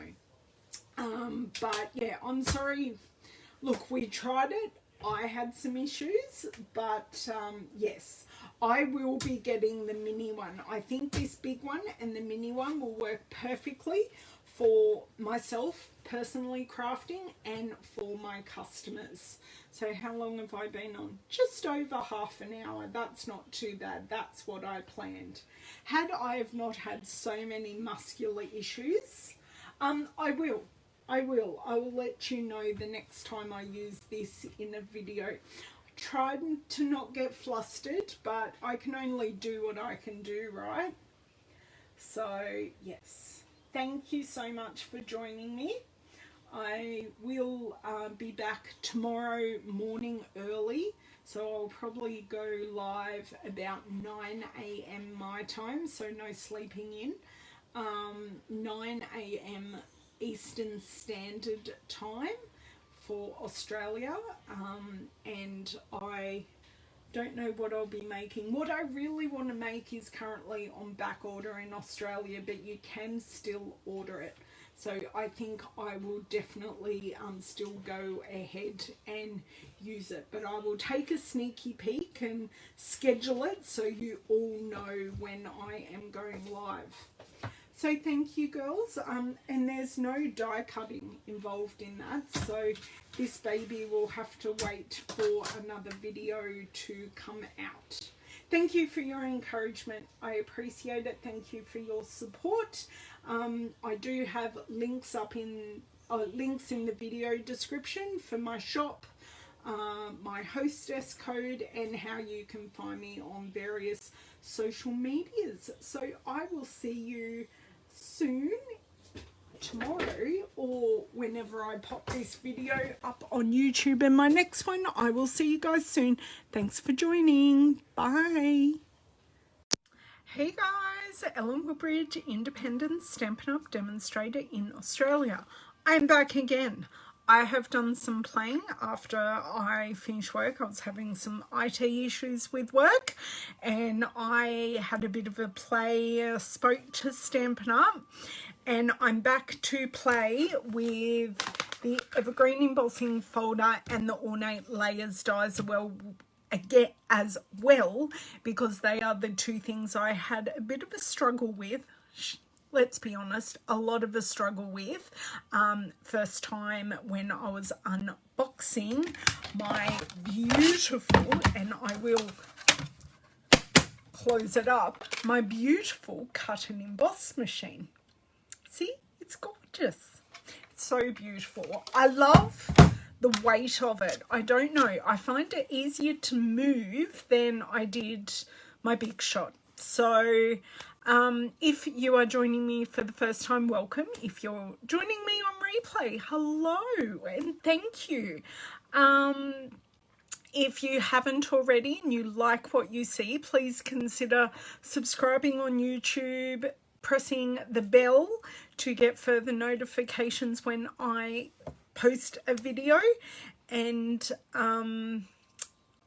But yeah, I'm sorry. Look, we tried it. I had some issues, but yes, I will be getting the mini one. I think this big one and the mini one will work perfectly for myself personally crafting and for my customers. So how long have I been on? Just over half an hour. That's not too bad. That's what I planned. Had I have not had so many muscular issues, I will let you know the next time I use this in a video. I tried to not get flustered, but I can only do what I can do, right? So yes, thank you so much for joining me. I will be back tomorrow morning early, so I'll probably go live about 9 a.m. my time, so no sleeping in. 9 a.m. Eastern Standard Time for Australia, and I don't know what I'll be making. What I really want to make is currently on back order in Australia, but you can still order it. So I think I will definitely still go ahead and use it. But I will take a sneaky peek and schedule it so you all know when I am going live. So thank you, girls. And there's no die cutting involved in that. So this baby will have to wait for another video to come out. Thank you for your encouragement. I appreciate it. Thank you for your support. I do have links up in links in the video description for my shop, my hostess code, and how you can find me on various social medias. So I will see you soon, tomorrow, or whenever I pop this video up on YouTube in my next one. I will see you guys soon. Thanks for joining. Bye. Hey guys, Ellen Woodbridge, independent Stampin' Up! Demonstrator in Australia. I'm back again. I have done some playing after I finished work. I was having some IT issues with work, and I had a bit of a play, spoke to Stampin' Up!, and I'm back to play with the Evergreen Embossing Folder and the Ornate Layers dies as well, because they are the two things I had a bit of a struggle with. Let's be honest, a lot of a struggle with. First time when I was unboxing my beautiful, and I will close it up, my beautiful cut and emboss machine. See, it's gorgeous. It's so beautiful. I love the weight of it. I don't know, I find it easier to move than I did my Big Shot. So if you are joining me for the first time, welcome. If you're joining me on replay, hello and thank you. If you haven't already and you like what you see, please consider subscribing on YouTube, pressing the bell to get further notifications when I post a video, and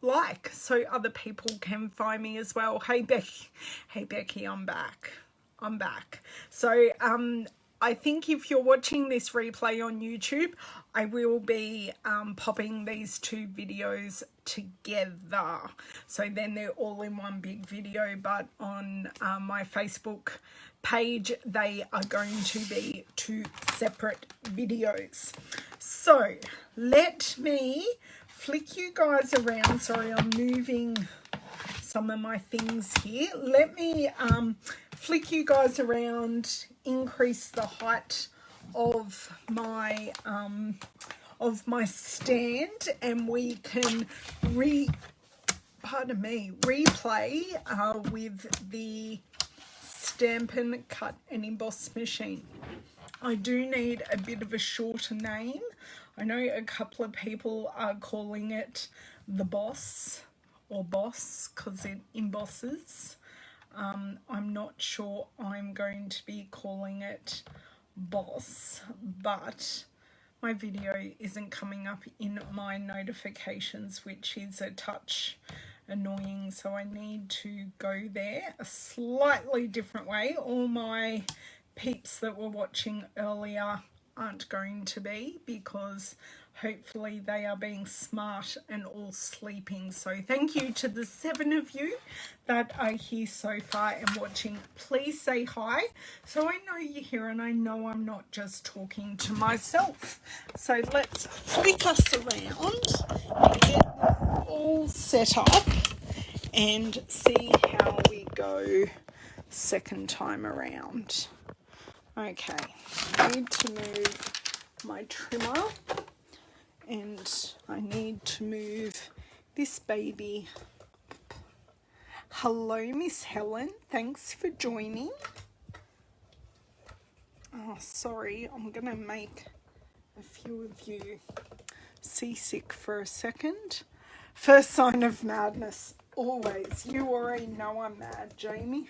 like, so other people can find me as well. Hey Becky, I'm back. So I think if you're watching this replay on YouTube, I will be popping these two videos together, so then they're all in one big video. But on my Facebook page, they are going to be two separate videos. So let me flick you guys around. Sorry, I'm moving some of my things here. Let me flick you guys around, increase the height of my stand, and we can replay with the Stampin' Cut and Emboss machine. I do need a bit of a shorter name. I know a couple of people are calling it the Boss or Boss because it embosses. I'm not sure I'm going to be calling it Boss, but my video isn't coming up in my notifications, which is a touch annoying, so I need to go there a slightly different way. All my peeps that were watching earlier aren't going to be, because hopefully they are being smart and all sleeping. So thank you to the 7 of you that are here so far and watching. Please say hi so I know you're here, and I know I'm not just talking to myself. So let's flick us around and get all set up and see how we go second time around. Okay, I need to move my trimmer, and I need to move this baby. Hello, Miss Helen. Thanks for joining. Oh, sorry, I'm going to make a few of you seasick for a second. First sign of madness, always. You already know I'm mad, Jamie.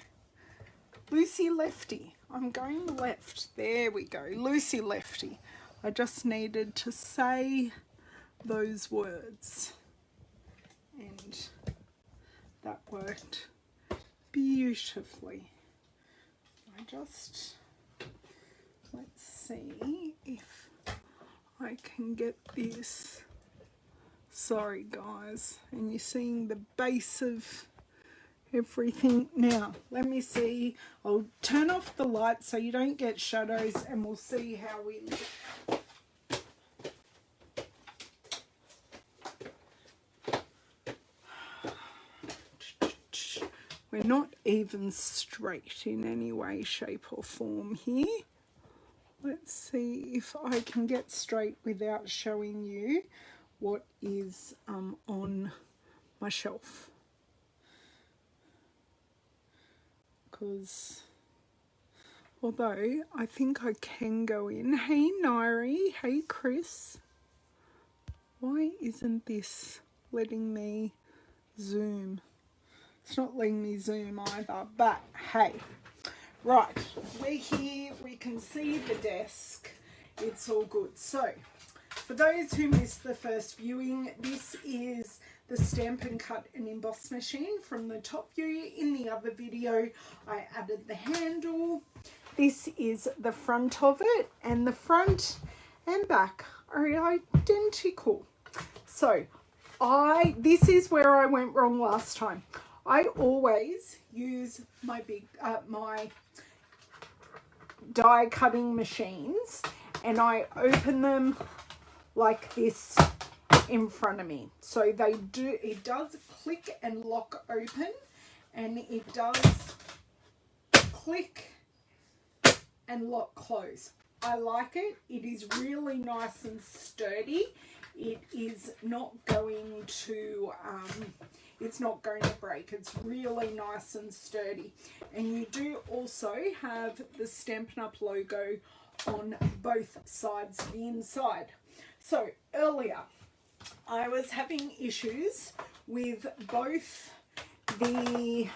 Lucy Lefty. I'm going left. There we go. Lucy Lefty. I just needed to say those words. And that worked beautifully. Let's see if I can get this. Sorry guys, and you're seeing the base of everything. Now, let me see. I'll turn off the light so you don't get shadows, and we'll see how we look. We're not even straight in any way, shape or form here. Let's see if I can get straight without showing you what is on my shelf. Because although I think I can go in. Hey Nairi, hey Chris. Why isn't this letting me zoom? It's not letting me zoom either, but hey. Right, we're here, we can see the desk, it's all good. So, for those who missed the first viewing, this is the Stamp and Cut and Emboss machine from the top view. In the other video, I added the handle. This is the front of it, and the front and back are identical. So, this is where I went wrong last time. I always use my my die cutting machines, and I open them like this in front of me. So it does click and lock open, and it does click and lock close. I like it. It is really nice and sturdy. It is not going to it's not going to break. It's really nice and sturdy. And you do also have the Stampin' Up! Logo on both sides of the inside. So earlier, I was having issues with both the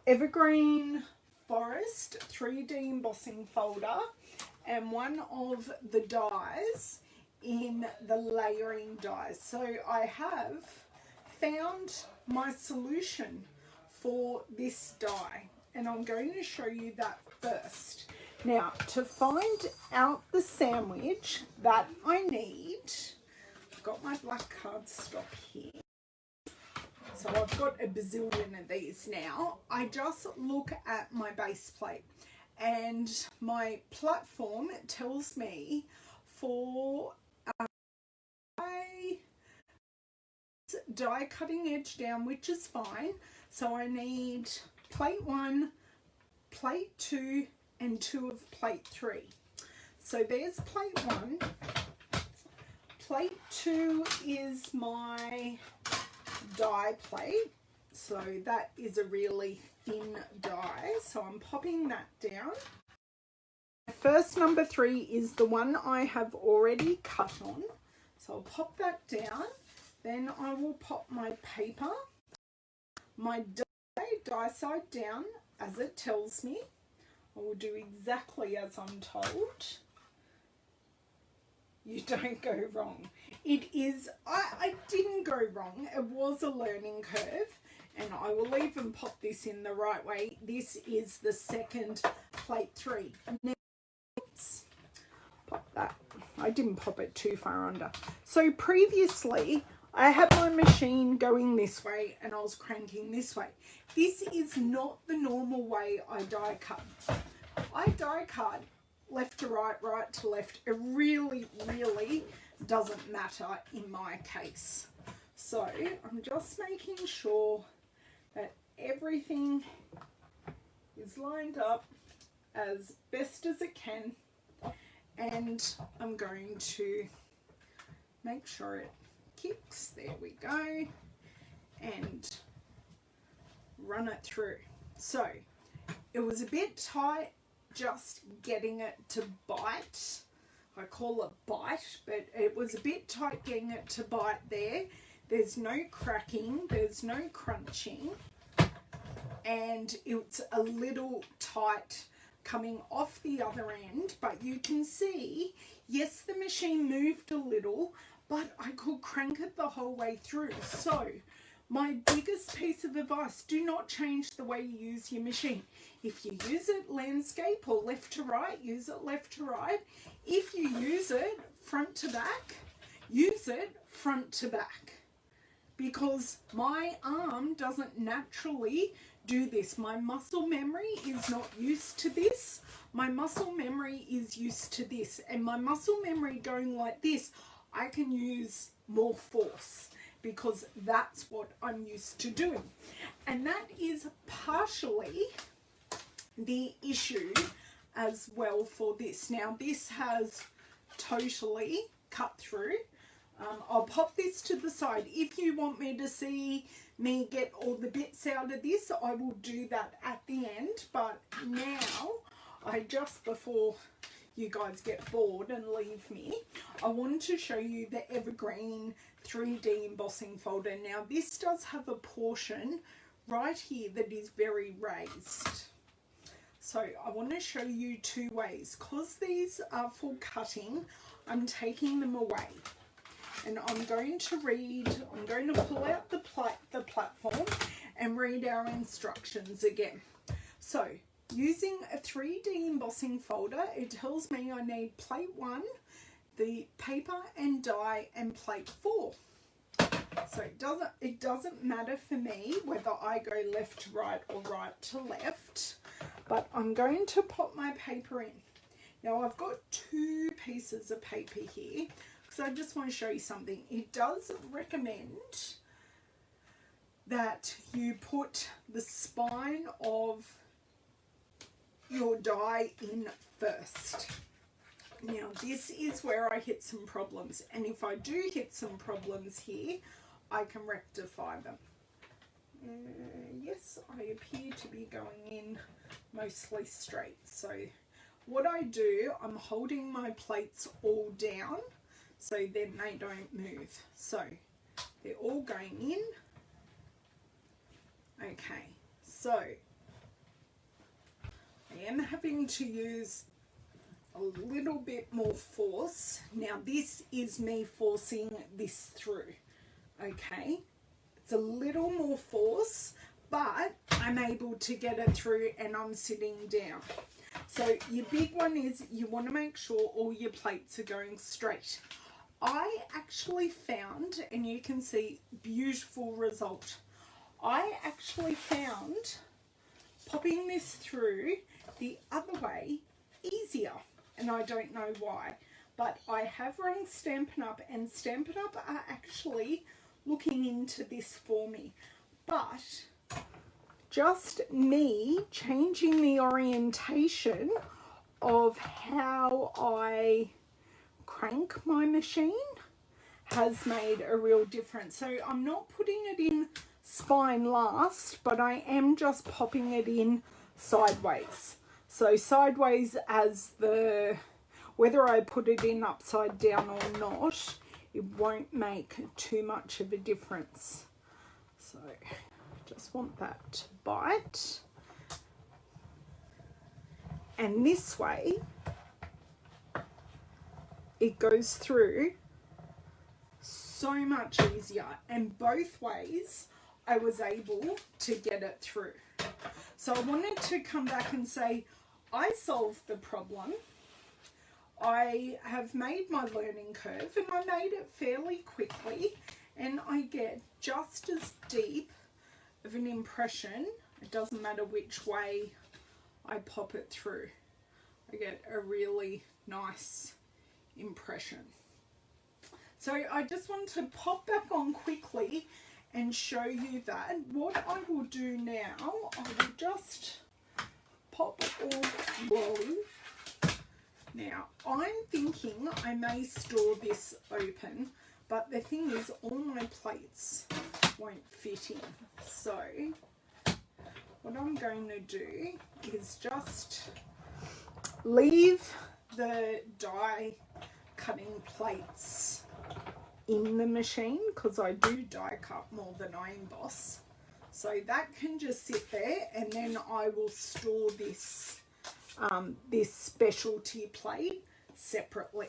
Evergreen Forest 3D embossing folder and one of the dies in the layering dies. So I have found my solution for this die, and I'm going to show you that first. Now, to find out the sandwich that I need, I've got my black cardstock here. So I've got a bazillion of these now. I just look at my base plate, and my platform tells me for die cutting edge down, which is fine. So I need plate 1, plate 2 and 2 of plate 3. So there's plate 1. Plate 2 is my die plate. So that is a really thin die. So I'm popping that down. First number 3 is the one I have already cut on. So I'll pop that down. Then I will pop my paper, my die side down as it tells me. I will do exactly as I'm told. You don't go wrong. It is, I didn't go wrong. It was a learning curve, and I will even pop this in the right way. This is the second plate 3. Next, pop that. I didn't pop it too far under. So previously, I had my machine going this way and I was cranking this way. This is not the normal way I die cut. I die cut left to right, right to left. It really, really doesn't matter in my case. So I'm just making sure that everything is lined up as best as it can. And I'm going to make sure it kicks, there we go, and run it through. So it was a bit tight just getting it to bite I call it bite, but it was a bit tight getting it to bite there. There's no cracking, there's no crunching, and it's a little tight coming off the other end, but you can see, yes, the machine moved a little, but I could crank it the whole way through. So my biggest piece of advice, do not change the way you use your machine. If you use it landscape or left to right, use it left to right. If you use it front to back, use it front to back. Because my arm doesn't naturally do this. My muscle memory is not used to this. My muscle memory is used to this. And my muscle memory going like this, I can use more force because that's what I'm used to doing. And that is partially the issue as well for this. Now this has totally cut through. I'll pop this to the side. If you want me to see me get all the bits out of this, I will do that at the end. But now, before you guys get bored and leave me, I wanted to show you the Evergreen 3D embossing folder. Now this does have a portion right here that is very raised. So I want to show you two ways. Because these are for cutting, I'm taking them away. And I'm going to pull out the platform and read our instructions again. So, using a 3D embossing folder, it tells me I need plate 1, the paper and die, and plate 4. So it doesn't matter for me whether I go left to right or right to left, but I'm going to pop my paper in. Now I've got 2 pieces of paper here. So I just want to show you something. It does recommend that you put the spine of your die in first. Now this is where I hit some problems, and if I do hit some problems here, I can rectify them. Yes, I appear to be going in mostly straight. So what I do, I'm holding my plates all down so then they don't move. So they're all going in. Okay, so I am having to use a little bit more force. Now this is me forcing this through. Okay, it's a little more force, but I'm able to get it through and I'm sitting down. So your big one is you want to make sure all your plates are going straight. I actually found, and you can see, beautiful result. I actually found popping this through the other way easier, and I don't know why. But I have rung Stampin' Up, and Stampin' Up are actually looking into this for me. But just me changing the orientation of how I crank my machine has made a real difference. So I'm not putting it in spine last, but I am just popping it in sideways. So sideways as whether I put it in upside down or not, it won't make too much of a difference. So just want that to bite. And this way, it goes through so much easier, and both ways I was able to get it through. So I wanted to come back and say I solved the problem. I have made my learning curve, and I made it fairly quickly, and I get just as deep of an impression. It doesn't matter which way I pop it through. I get a really nice impression. So I just want to pop back on quickly and show you that. What I will do now, I will just pop all glue. Now I'm thinking I may store this open, but the thing is all my plates won't fit in. So what I'm going to do is just leave the die cutting plates in the machine because I do die cut more than I emboss. So that can just sit there, and then I will store this this specialty plate separately.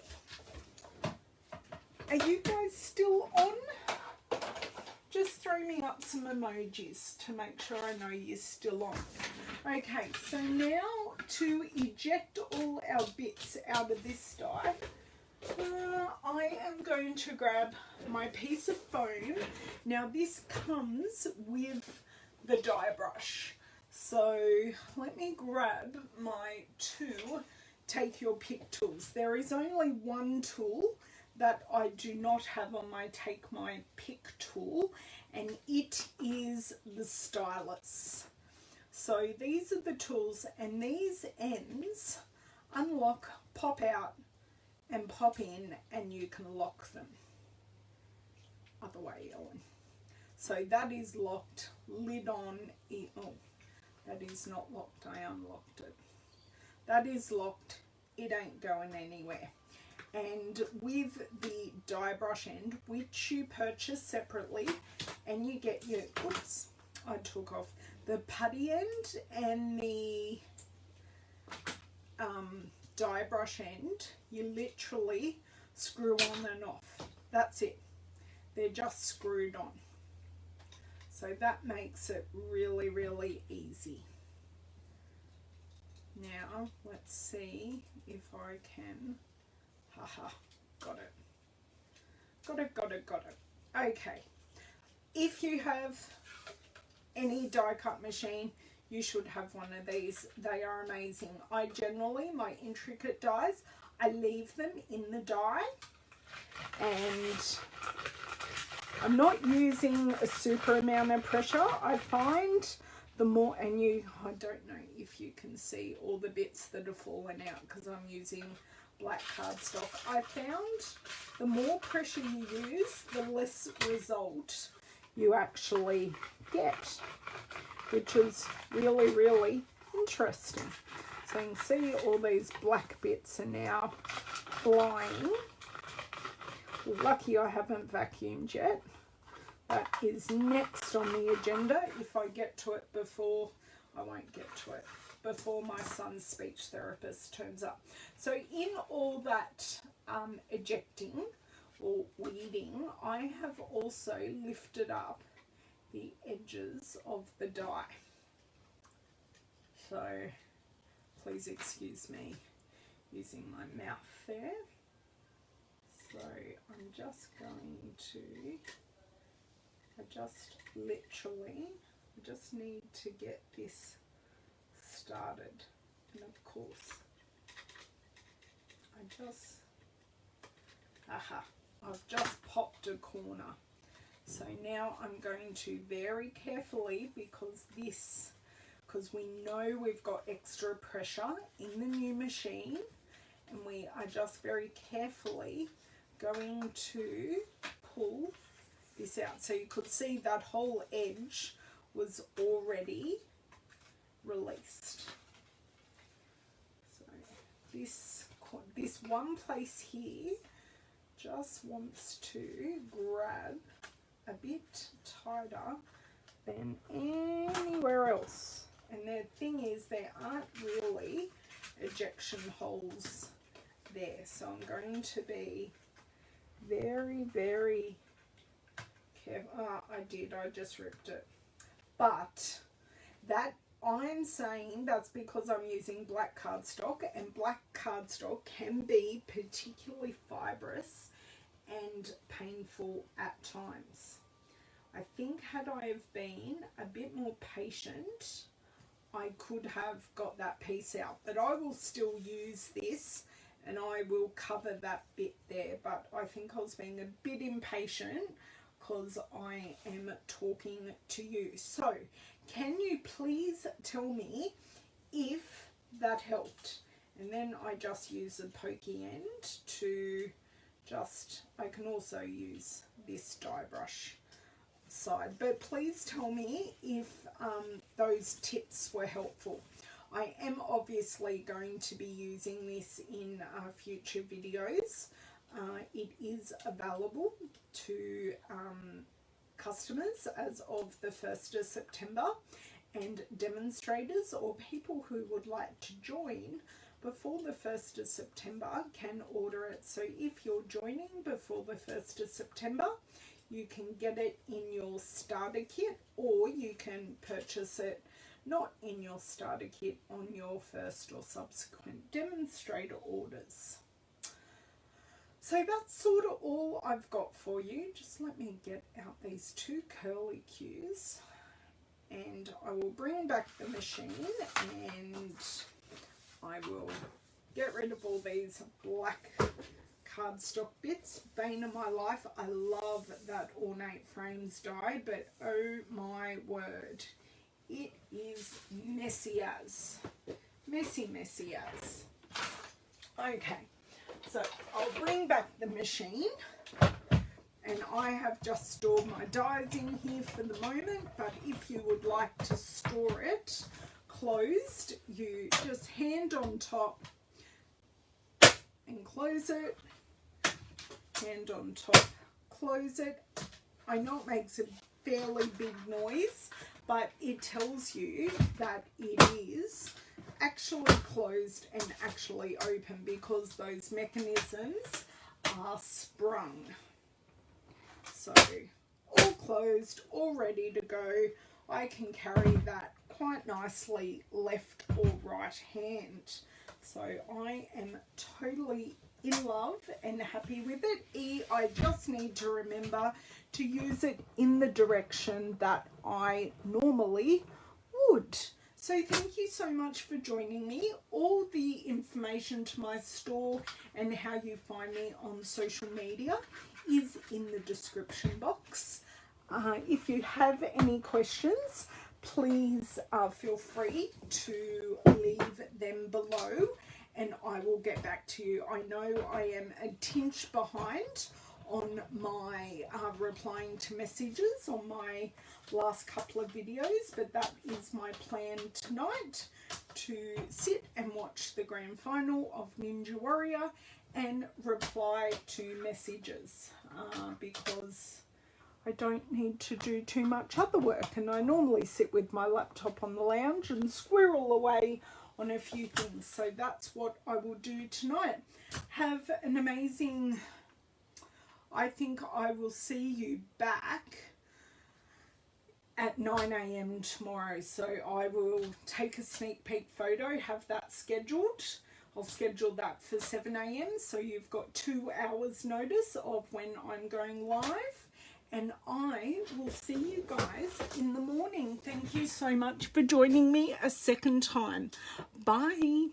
Are you guys still on? Just throw me up some emojis to make sure I know you're still on. Okay, so now to eject all our bits out of this die, I am going to grab my piece of foam. Now this comes with the die brush. So let me grab my two take your pick tools. There is only one tool that I do not have on my take my pick tool, and it is the stylus. So these are the tools, and these ends unlock, pop out and pop in, and you can lock them. Other way, Ellen. So that is locked, lid on. Oh, that is not locked, I unlocked it. That is locked, it ain't going anywhere. And with the die brush end, which you purchase separately, and you get your, oops, I took off the putty end and the die brush end, you literally screw on and off. That's it. They're just screwed on. So that makes it really, really easy. Now, let's see if I can, haha, got it. Got it. Okay. If you have any die cut machine, you should have one of these. They are amazing. I generally, my intricate dies, I leave them in the die, and I'm not using a super amount of pressure. I find the more, and I don't know if you can see all the bits that are falling out because I'm using black cardstock. I found the more pressure you use, the less result you actually get, which is really, really interesting. So you can see all these black bits are now flying. Lucky I haven't vacuumed yet. That is next on the agenda. If I get to it before, I won't get to it before my son's speech therapist turns up. So in all that ejecting or weeding, I have also lifted up the edges of the die. So please excuse me using my mouth there. So I'm just going to, I just need to get this started. And of course, I've just popped a corner. So now I'm going to very carefully, because we know we've got extra pressure in the new machine, and we are just very carefully going to pull this out. So you could see that whole edge was already released. So this one place here just wants to grab a bit tighter than anywhere else. And the thing is, there aren't really ejection holes there. So I'm going to be very, very careful. I just ripped it. But that, I'm saying that's because I'm using black cardstock, and black cardstock can be particularly fibrous and painful at times. I think had I have been a bit more patient, I could have got that piece out, but I will still use this and I will cover that bit there. But I think I was being a bit impatient because I am talking to you. So can you please tell me if that helped? And then I just use a pokey end to I can also use this die brush side, but please tell me if those tips were helpful. I am obviously going to be using this in future videos. It is available to customers as of the 1st of September, and demonstrators or people who would like to join before the 1st of September can order it. So if you're joining before the 1st of September, you can get it in your starter kit, or you can purchase it not in your starter kit on your first or subsequent demonstrator orders. So that's sort of all I've got for you. Just let me get out these two curly cues, and I will bring back the machine and I will get rid of all these black cardstock bits. Bane of my life. I love that Ornate Frames die, but oh my word, it is messy as. Messy as. Okay, so I'll bring back the machine, and I have just stored my dies in here for the moment, but if you would like to store it closed, you just hand on top and close it, hand on top, close it. I know it makes a fairly big noise, but it tells you that it is actually closed and actually open, because those mechanisms are sprung. So all closed, all ready to go. I can carry that quite nicely left or right hand. So I am totally in love and happy with it. I just need to remember to use it in the direction that I normally would. So thank you so much for joining me. All the information to my store and how you find me on social media is in the description box. If you have any questions, please feel free to leave them below and I will get back to you. I know I am a tinge behind on my replying to messages on my last couple of videos, but that is my plan tonight, to sit and watch the grand final of Ninja Warrior and reply to messages, because I don't need to do too much other work, and I normally sit with my laptop on the lounge and squirrel away on a few things. So that's what I will do tonight. Have an amazing, I think I will see you back at 9 AM tomorrow. So I will take a sneak peek photo, have that scheduled. I'll schedule that for 7 AM. So you've got 2 hours notice of when I'm going live. And I will see you guys in the morning. Thank you so much for joining me a second time. Bye.